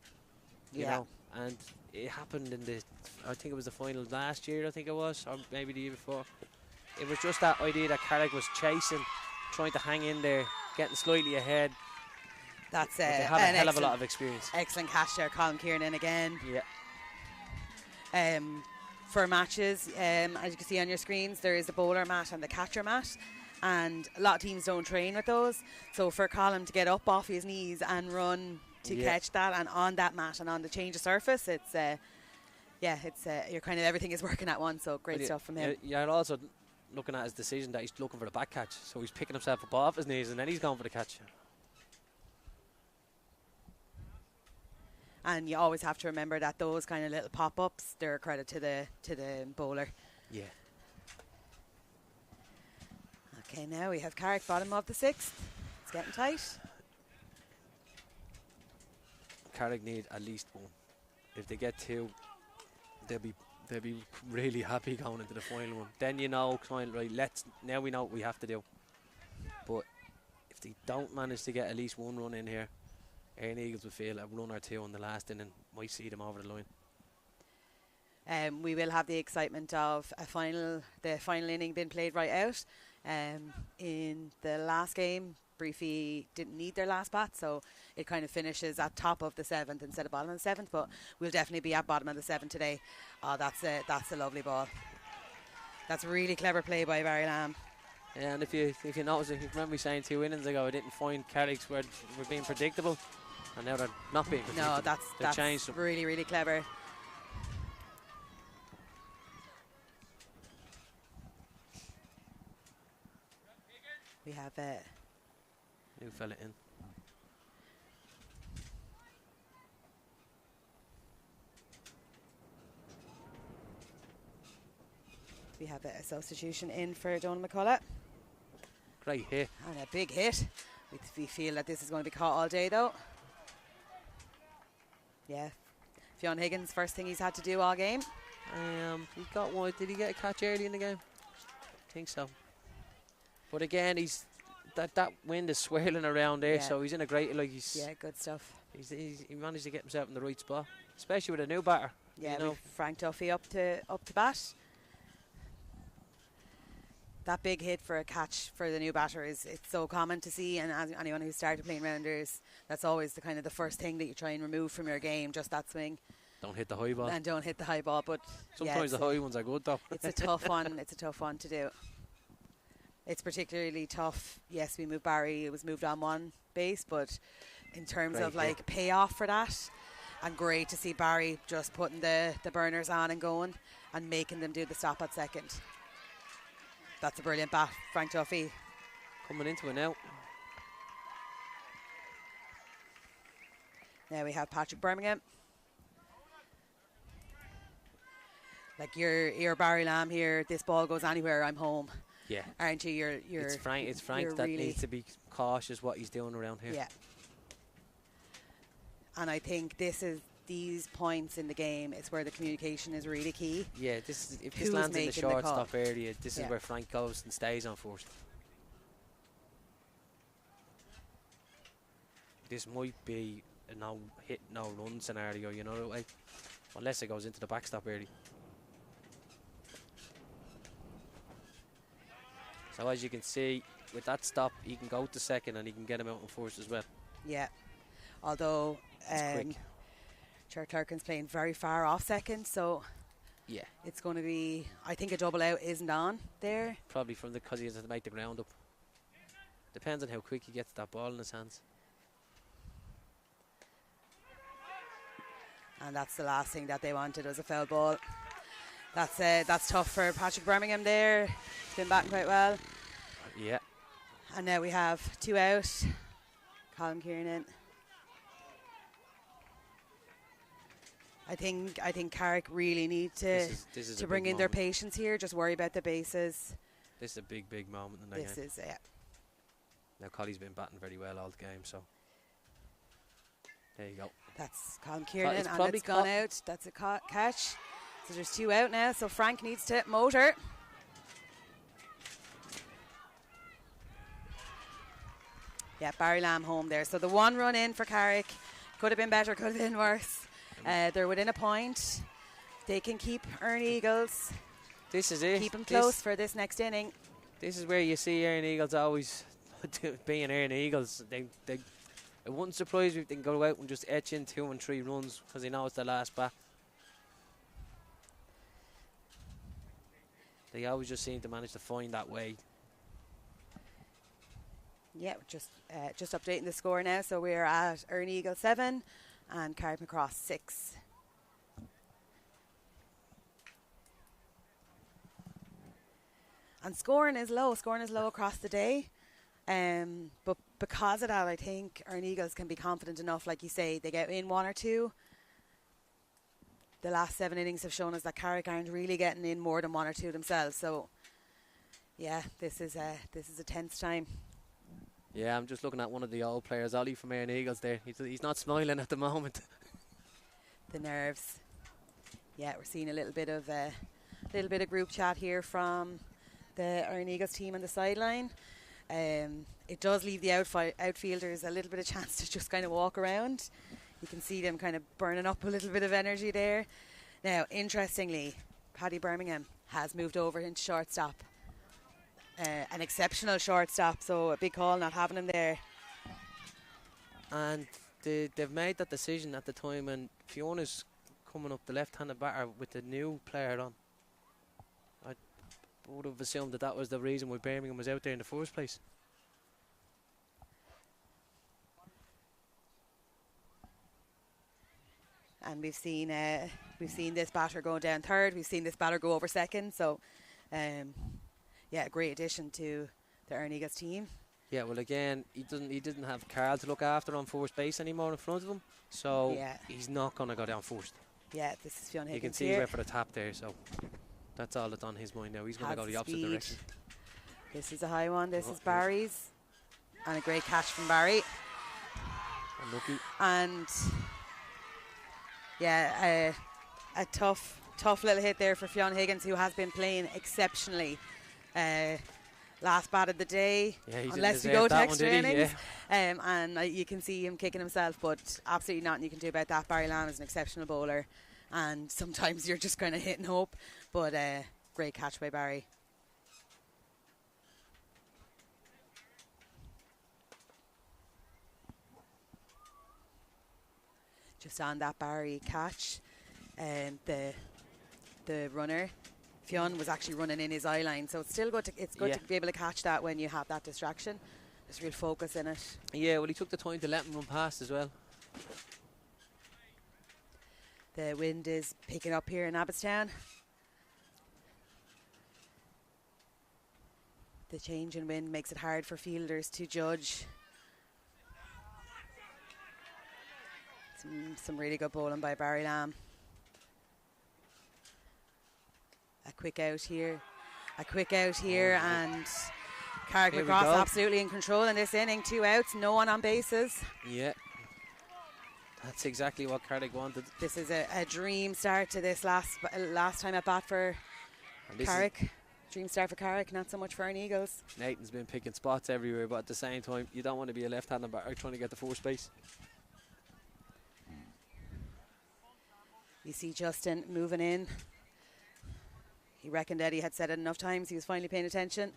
You know, and it happened I think it was the final last year, I think it was, or maybe the year before. It was just that idea that Carrick was chasing, trying to hang in there, getting slightly ahead. That's they have a hell of a lot of experience. Excellent catch there, Colin Kiernan again. Yeah. For matches, as you can see on your screens, there is the bowler mat and the catcher mat, and a lot of teams don't train with those. So for Colin to get up off his knees and run to catch that, and on that mat and on the change of surface, it's you're kind of everything is working at once. So great stuff from him. You're also looking at his decision that he's looking for the back catch, so he's picking himself up off his knees and then he's going for the catch. And you always have to remember that those kind of little pop-ups, they're a credit to the bowler. Yeah. Okay, now we have Carrick bottom of the 6th. It's getting tight. Carrick need at least 1. If they get 2, they'll be really happy going into the final one. Then you know, now we know what we have to do. But if they don't manage to get at least 1 run in here, Erne Eagles will feel a run or 2 on the last inning, might see them over the line. We will have the excitement of the final inning being played right out. In the last game, Briefy didn't need their last bat, so it kind of finishes at top of the 7th instead of bottom of the 7th, but we'll definitely be at bottom of the 7th today. Oh, that's a lovely ball. That's a really clever play by Barry Lamb. Yeah, and if you notice, if you remember me saying 2 innings ago, I didn't find Carrick's were being predictable, and now they're not being predictable. No, that's changed them. Really, really clever. We have new fella in. We have a substitution in for Donald McCullough. Great hit. And a big hit. We feel that this is going to be caught all day, though. Yeah. Fionn Higgins, first thing he's had to do all game. He got one. Did he get a catch early in the game? I think so. But again, he's that wind is swirling around there, so he's in a great good stuff. He managed to get himself in the right spot, especially with a new batter. Yeah, you know. Frank Duffy up to bat. That big hit for a catch for the new batter it's so common to see, and as anyone who's started playing rounders, that's always the first thing that you try and remove from your game, just that swing. Don't hit the high ball. And don't hit the high ball, but sometimes the high ones are good though. It's a tough one. It's a tough one to do. It's particularly tough. Yes, we moved Barry. It was moved on one base, but in terms of payoff for that, and great to see Barry just putting the burners on and going and making them do the stop at second. That's a brilliant bat, Frank Duffy. Coming into it now. Now we have Patrick Birmingham. Like you're Barry Lamb here. If this ball goes anywhere, I'm home. Yeah, aren't you? It's Frank that needs to be cautious what he's doing around here. Yeah, and I think this is these points in the game, it's where the communication is really key. Yeah, if this Who's lands in the making the call? shortstop area, this Yeah. is where Frank goes and stays on first. This might be a no hit, no run scenario, you know, like, unless it goes into the backstop area. So as you can see, with that stop, he can go to second and he can get him out in first as well. Yeah. Although quick. Cher Clarkin's playing very far off second, so Yeah, it's going to be, I think a double out isn't on there. probably from because he has to make the ground up. Depends on how quick he gets that ball in his hands. And that's the last thing that they wanted, was a foul ball. That's tough for Patrick Birmingham there. He's been batting quite well. Yeah. And now we have 2 out. Colin Kieran. I think Carrick really need to This is to a bring big in their moment. patience here. Just worry about the bases. This is a big moment in the This game. is it. Now Colley's been batting very well all the game, so there you go. That's Colin Kieran, it's and probably it's gone out. That's a catch. So there's 2 out now. So Frank needs to motor. Yeah, Barry Lamb home there. So the 1 run in for Carrick. Could have been better, could have been worse. They're within a point. They can keep Erne Eagles. This is it. Keep them close for this next inning. This is where you see Erne Eagles always being Erne Eagles. It wouldn't surprise me if they can go out and just etch in 2 and 3 runs because they know it's the last bat. They always just seem to manage to find that way. Yeah, just updating the score now. So we're at Erne Eagle 7 and Carrickmacross 6. And scoring is low across the day. But because of that, I think Erne Eagles can be confident enough, like you say, they get in 1 or 2. The last 7 innings have shown us that Carrick aren't really getting in more than 1 or 2 themselves. So, yeah, this is a tense time. Yeah, I'm just looking at one of the old players, Ollie from Erne Eagles there. He's not smiling at the moment. The nerves. Yeah, we're seeing a little bit of group chat here from the Erne Eagles team on the sideline. It does leave the outfielders a little bit of chance to just kind of walk around. You can see them kind of burning up a little bit of energy there. Now, interestingly, Paddy Birmingham has moved over into shortstop. An exceptional shortstop, so a big call not having him there. And they've made that decision at the time when Fiona's coming up the left-handed batter with the new player on. I would have assumed that was the reason why Birmingham was out there in the first place. And we've seen this batter go down third. We've seen this batter go over second. So, yeah, a great addition to the Erne Eagles team. Yeah, well, again, he didn't have Carl to look after on first base anymore in front of him, so Yeah. he's not going to go down first. Yeah, this is Fionn Higgins. You can see he here. went for the tap there, so that's all that's on his mind now. He's going to Has go the opposite speed. direction. This is a high one. This is Oh, Barry's. And a great catch from Barry. Unlucky. And, yeah, a tough little hit there for Fionn Higgins, who has been playing exceptionally. Last bat of the day, Yeah, he didn't unless we deserve go to that one, extra did he? innings. Yeah. And you can see him kicking himself, but absolutely nothing you can do about that. Barry Lamb is an exceptional bowler, and sometimes you're just kind of hitting hope. But great catch by Barry. Just on that Barry catch, the runner, Fionn, was actually running in his eye line, so it's still good. It's good Yeah. to be able to catch that when you have that distraction. There's real focus in it. Yeah, well, he took the time to let him run past as well. The wind is picking up here in Abbottstown. The change in wind makes it hard for fielders to judge. Some really good bowling by Barry Lamb. A quick out here, and Carrickmacross go. absolutely in control in this inning. 2 outs, no one on bases. Yeah. That's exactly what Carrick wanted. This is a dream start to this last time at bat for Carrick. Dream start for Carrick, not so much for Erne Eagles. Nathan's been picking spots everywhere, but at the same time, you don't want to be a left-handed batter trying to get the first base. You see Justin moving in. He reckoned Eddie had said it enough times. He was finally paying attention.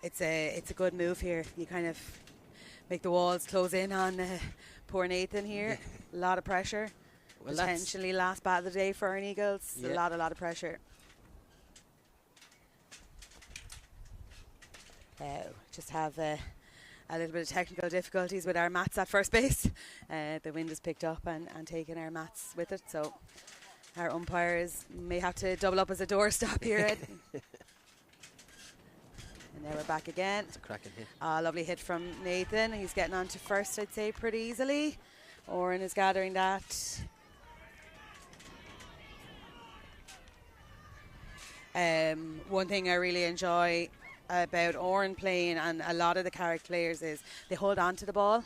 It's a good move here. You kind of make the walls close in on poor Nathan here. A lot of pressure. Well, potentially last bat of the day for Erne Eagles. Yeah. A lot of pressure. Just have a little bit of technical difficulties with our mats at first base. The wind has picked up and taken our mats with it, so our umpires may have to double up as a doorstop here, Ed. And now we're back again. It's a cracking hit. Lovely hit from Nathan. He's getting on to first, I'd say, pretty easily. Oren is gathering that. One thing I really enjoy about Oren playing and a lot of the Carrick players is they hold on to the ball,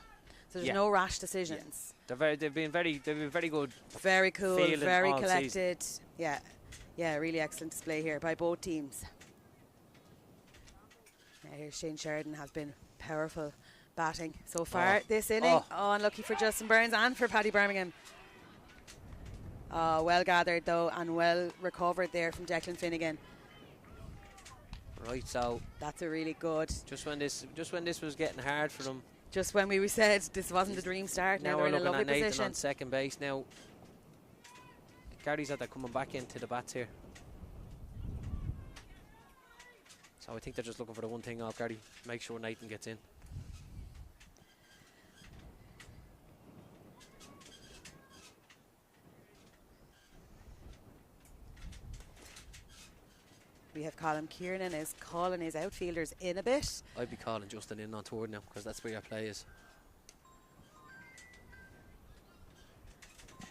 so there's no rash decisions. Yeah. They've been very good. Very cool, very collected. Yeah, really excellent display here by both teams. Now here's Shane Sheridan, has been powerful batting so far this inning. Unlucky for Justin Burns and for Paddy Birmingham. Well gathered though and well recovered there from Declan Finnegan. Right, so that's a really good. Just when this was getting hard for them. Just when we said this wasn't the dream start. Now they're in a lovely position. Nathan on second base now. Gary's they're coming back into the bats here. So I think they're just looking for the one thing off Gary. Make sure Nathan gets in. We have Colin Kiernan is calling his outfielders in a bit. I'd be calling Justin in on tour now because that's where your play is.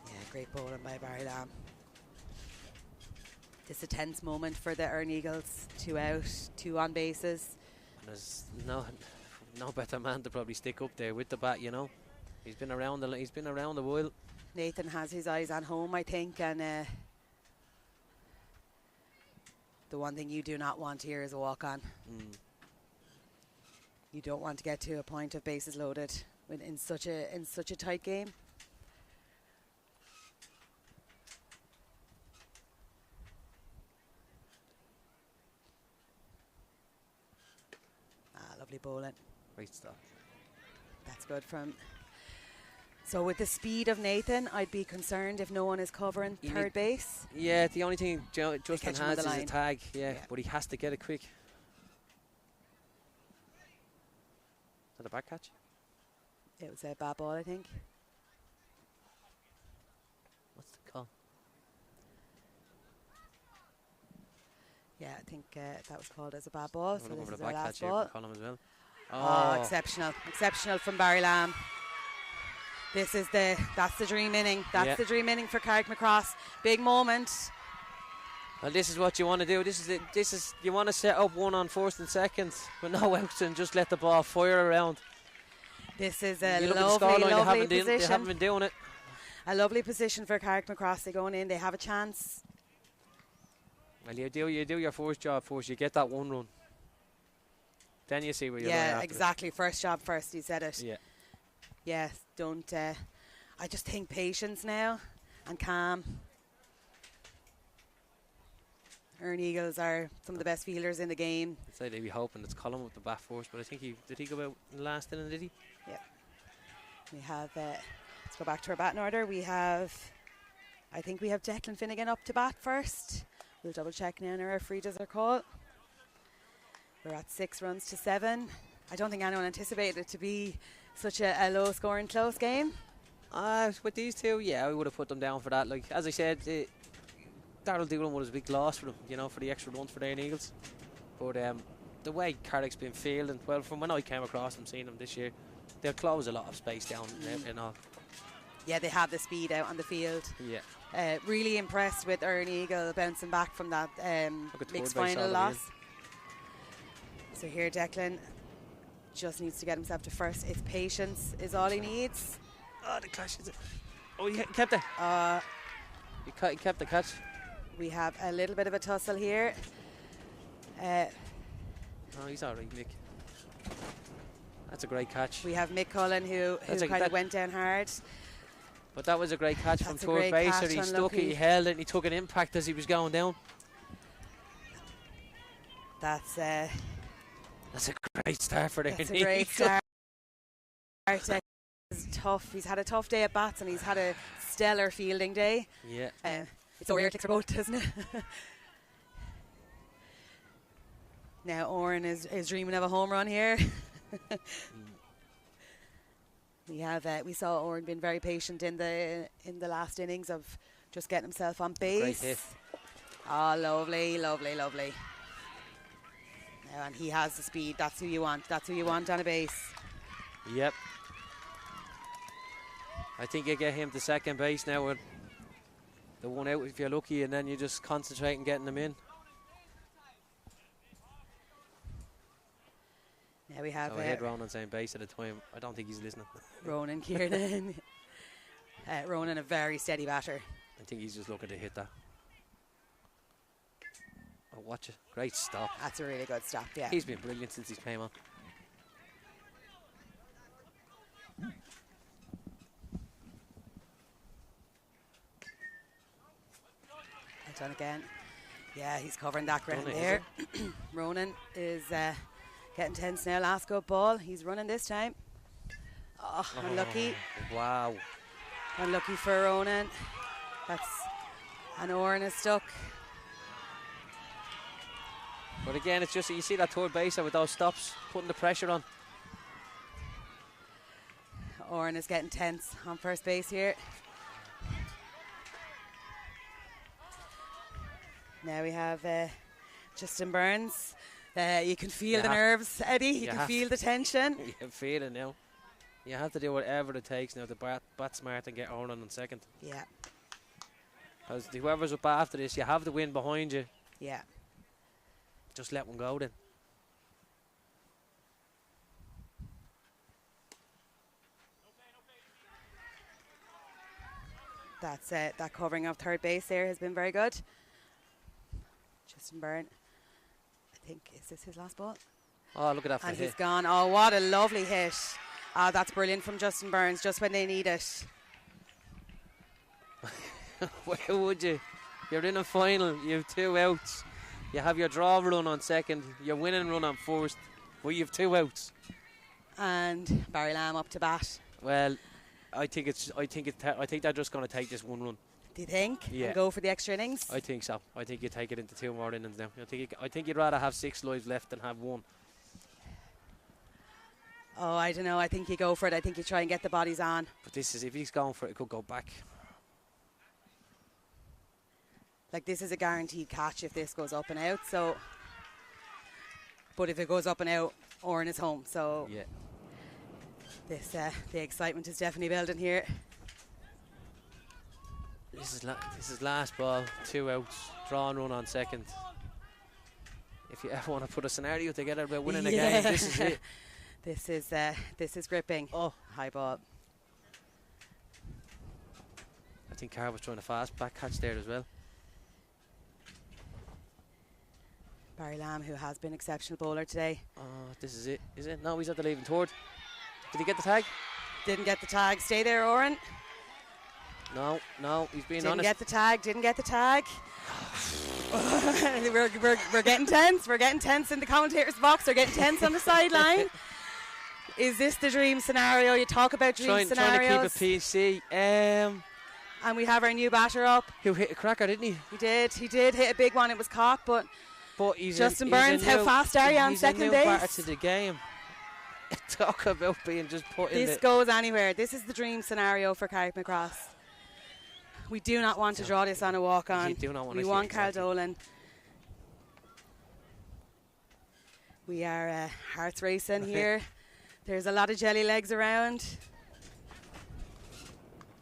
Yeah, great bowling by Barry Lamb. This is a tense moment for the Erne Eagles. 2 out, 2 on bases. And there's no better man to probably stick up there with the bat, you know. He's been around a while. Nathan has his eyes on home, I think, and the one thing you do not want here is a walk-on. You don't want to get to a point of bases loaded in such a tight game. Lovely bowling. Great stuff. That's good from. So with the speed of Nathan, I'd be concerned if no one is covering third base. Yeah, the only thing Justin has is a tag. Yeah, but he has to get it quick. Is that a back catch? It was a bad ball, I think. What's the call? Yeah, I think that was called as a bad ball. So this is our last ball. As well. Exceptional from Barry Lamb. That's the dream inning. That's the dream inning for Carrickmacross. Big moment. Well, this is what you want to do. This is you want to set up one on first and second with no outs and just let the ball fire around. This is a lovely position. They haven't been doing it. A lovely position for Carrickmacross. They're going in. They have a chance. Well, you do your first job first. You get that one run. Then you see where you're going after. Yeah, exactly. First job first. You said it. Yeah. Yes, don't. I just think patience now and calm. Erne Eagles are some of the best fielders in the game. I'd say they'd be hoping it's Colin with the bat first, but I think did he go out in the last inning, did he? Yeah. We have, let's go back to our batting order. I think we have Declan Finnegan up to bat first. We'll double check now and our referee does our call. We're at 6 runs to 7. I don't think anyone anticipated it to be such a low scoring close game. With these two, yeah, I would have put them down for that. Like, as I said, Darryl Doolan was a big loss for them, you know, for the extra runs for the Erne Eagles. But the way Carrick's been fielding, well, from when I came across them, seeing them this year, they'll close a lot of space down and all. Yeah, they have the speed out on the field. Yeah. Really impressed with Erne Eagle bouncing back from that mixed final loss. So here Declan just needs to get himself to first. It's patience is all he needs. Oh, the clash is it. Oh, he kept it. He kept the catch. We have a little bit of a tussle here. Oh, he's all right, Mick. That's a great catch. We have Mick Cullen who kind of went down hard. But that was a great catch from third great baser. catch, He stuck it, he held it, and he took an impact as he was going down. That's a great start for the That's a great start. It's tough. He's had a tough day at bats, and he's had a stellar fielding day. Yeah. It's over here, ticks for both, isn't it? Now Erne is dreaming of a home run here. We saw Erne being very patient in the last innings of just getting himself on base. Great hit. Oh, lovely, lovely, lovely. Now, and he has the speed. That's who you want. That's who you want on a base. Yep. I think you get him to second base now with the one out if you're lucky, and then you just concentrate on getting them in. Now we have I had Ronan saying base at the time. I don't think he's listening. Ronan Kiernan. Ronan, a very steady batter. I think he's just looking to hit that. Oh, watch it. Great stop. That's a really good stop, yeah. He's been brilliant since he came on. Done again. Yeah, he's covering that ground there. Ronan is getting tense now. Last good ball. He's running this time. Oh, unlucky. Wow. Unlucky for Ronan. And Erne is stuck. But again, it's just, you see that third baser with those stops, putting the pressure on. Erne is getting tense on first base here. Now we have Justin Burns. You can feel the nerves, Eddie. You can feel the tension. You can feel it now. You have to do whatever it takes now to bat smart and get Erne on second. Yeah. Because whoever's up after this, you have the wind behind you. Yeah. Just let one go then. That's it. That covering of third base there has been very good. Justin Byrne, I think, is this his last ball? Oh, look at that. And he's gone. Oh, what a lovely hit. Oh, that's brilliant from Justin Burns, just when they need it. Where would you? You're in a final, you have 2 outs. You have your draw run on second, your winning run on first. Well, you have 2 outs. And Barry Lamb up to bat. Well, I think they're just going to take this 1 run. Do you think? Yeah. And go for the extra innings? I think so. I think you take it into 2 more innings now. I think you'd rather have 6 lives left than have 1. Oh, I don't know. I think you go for it. I think you try and get the bodies on. But this is, if he's going for it, it could go back. Like, this is a guaranteed catch if this goes up and out. So, but if it goes up and out, Erne is home. So, yeah. The excitement is definitely building here. This is last ball, 2 outs, draw and run on second. If you ever want to put a scenario together about winning a game, this is it. This is gripping. Oh, high ball. I think Carr was trying to fast back catch there as well. Barry Lamb, who has been exceptional bowler today. Oh, this is it. Is it? No, he's at the leaving third. Did he get the tag? Didn't get the tag. Stay there, Oren. No, he's being honest. Didn't get the tag. we're getting tense. We're getting tense in the commentator's box. We're getting tense on the sideline. Is this the dream scenario? You talk about dream scenarios. Trying to keep it PC. And we have our new batter up. Who hit a cracker, didn't he? He did hit a big one. It was caught, but he's Justin Burns, how fast are you on second base? He's a new batter to the game. Talk about being just put in. This goes anywhere. This is the dream scenario for Carrickmacross. We do not want to draw this on a walk-on. We want Carl Dolan. We are hearts racing here. There's a lot of jelly legs around.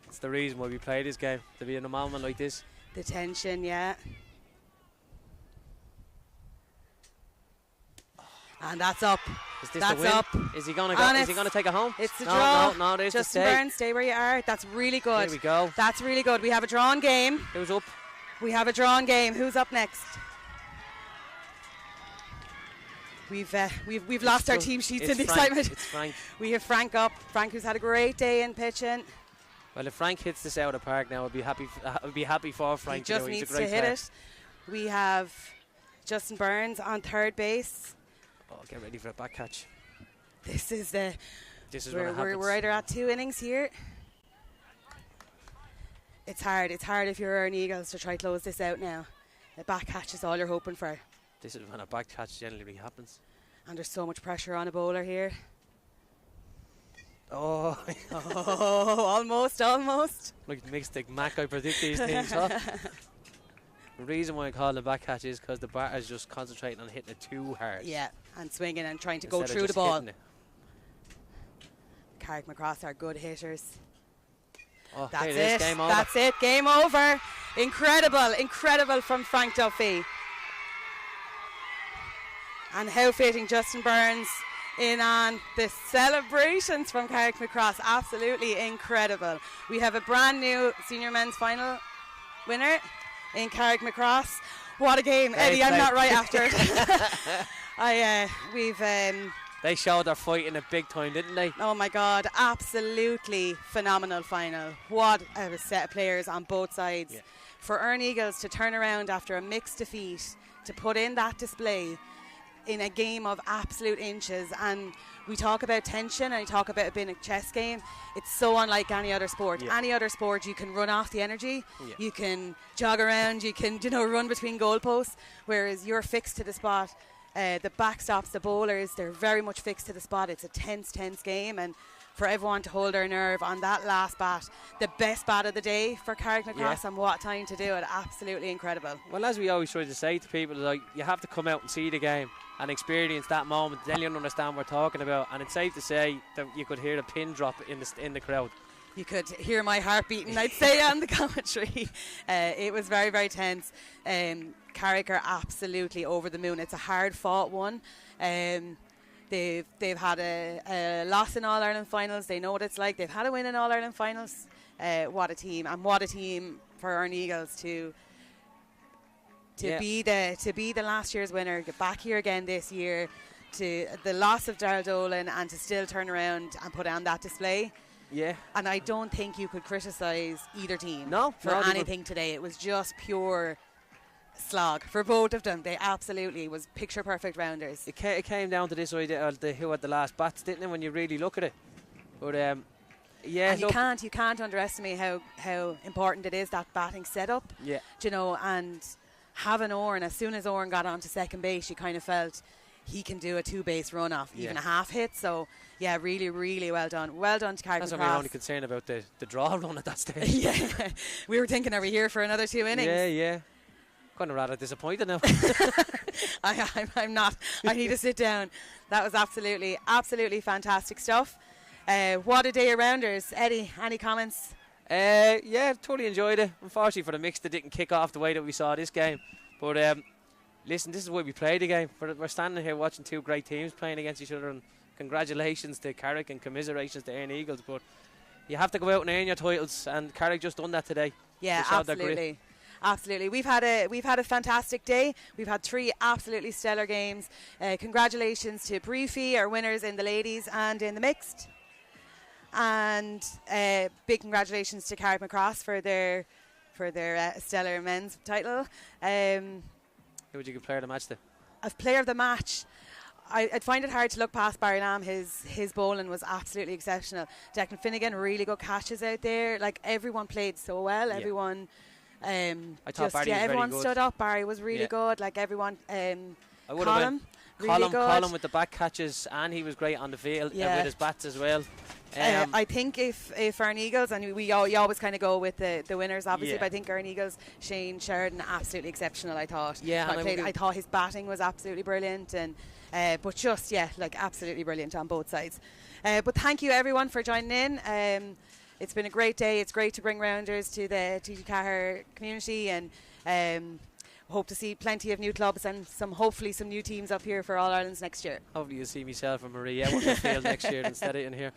It's the reason why we play this game, to be in a moment like this. The tension, yeah. And that's up. Is this That's the win? up. Is he gonna And Is he gonna take it home? It's the no, draw. No, there's the Justin stay. Burns, stay where you are. That's really good. Here we go. That's really good. We have a drawn game. Who's up? We have a drawn game. Who's up next? We've lost our team sheets in the Frank. excitement. It's Frank. We have Frank up. Frank, who's had a great day in pitching. Well, if Frank hits this out of the park now, I'd be happy for Frank. He just He's a needs great to hit player. it. We have Justin Burns on third base. Oh, get ready for a back catch. This is This is when it happens. we're either at 2 innings here. It's hard. It's hard if you're Erne Eagles to try to close this out now. The back catch is all you're hoping for. This is when a back catch generally happens. And there's so much pressure on a bowler here. Oh, Oh, almost. like mixed Mac, I predict these things. Huh? The reason why I call it a back catch is because the batter is just concentrating on hitting it too hard. Yeah, and swinging and trying to go instead of through the just ball. hitting it. Carrickmacross are good hitters. Oh, That's there it is, it. game over. That's it. Game over. Incredible from Frank Duffy. And how fitting Justin Burns in on the celebrations from Carrickmacross. Absolutely incredible. We have a brand new senior men's final winner in Carrickmacross. What a game. Eddie, I'm not right after it. They showed their fight in a big time, didn't they? Oh my God, absolutely phenomenal final. What a set of players on both sides. Yeah. For Erne Eagles to turn around after a mixed defeat, to put in that display in a game of absolute inches. And we talk about tension and we talk about it being a chess game. It's so unlike any other sport. Yeah. Any other sport, you can run off the energy, Yeah. you can jog around, you can run between goalposts, whereas you're fixed to the spot. The backstops, the bowlers, they're very much fixed to the spot. It's a tense game, and for everyone to hold their nerve on that last bat, the best bat of the day for Carrickmacross, and what time to do it. Absolutely incredible. Well, as we always try to say to people, like, you have to come out and see the game and experience that moment. Then you'll understand what we're talking about. And it's safe to say that you could hear a pin drop in the crowd. You could hear my heart beating, I'd say, on the commentary. It was very, very tense. Carrick are absolutely over the moon. It's a hard-fought one. They've had a loss in All-Ireland finals. They know what it's like. They've had a win in All-Ireland finals. What a team, and what a team for Erne Eagles to be the last year's winner, get back here again this year, to the loss of Darrell Dolan, and to still turn around and put on that display. Yeah. And I don't think you could criticise either team for they anything today. It was just pure slog for both of them. They absolutely was picture perfect rounders. It came down to this idea of who had the last bats, didn't it, when you really look at it? But yeah, and you can't underestimate how important it is, that batting setup. Yeah. And having Erne, as soon as Erne got onto second base, you kind of felt he can do a 2-base run off, even a half hit. So yeah, really, really well done. Well done to Carrickmacross. That's my only concern about the draw run at that stage. Yeah, we were thinking, are we here for another 2 innings? Yeah. Kind of rather disappointed now. I'm not. I need to sit down. That was absolutely fantastic stuff. What a day of rounders. Eddie, any comments? Yeah, totally enjoyed it. Unfortunately for the mix, they didn't kick off the way that we saw this game. But listen, this is why we play the game. We're standing here watching two great teams playing against each other, and congratulations to Carrick and commiserations to Erne Eagles. But you have to go out and earn your titles, and Carrick just done that today. Yeah, absolutely. Absolutely. We've had a fantastic day. We've had 3 absolutely stellar games. Congratulations to bhFear, our winners in the ladies and in the mixed. And big congratulations to Carrickmacross for their stellar men's title. Who would you give player of the match to? Of player of the match, I'd find it hard to look past Barry Lamb. His bowling was absolutely exceptional. Declan Finnegan, really good catches out there. Like, everyone played so well. Yeah. Everyone I thought Barry was everyone very good. stood up. Barry was really good. Like, everyone. I would Colin, really good. Colin with the back catches, and he was great on the field with his bats as well. I think if Erne Eagles, and you always kind of go with the winners, obviously, Yeah. but I think Erne Eagles, Shane Sheridan, absolutely exceptional, I thought. Yeah, I thought his batting was absolutely brilliant, and but just, absolutely brilliant on both sides. But thank you, everyone, for joining in. It's been a great day. It's great to bring rounders to the TG Cahir community, and hope to see plenty of new clubs and hopefully some new teams up here for All Irelands next year. Hopefully you'll see myself and Marie out on the field next year instead of in here.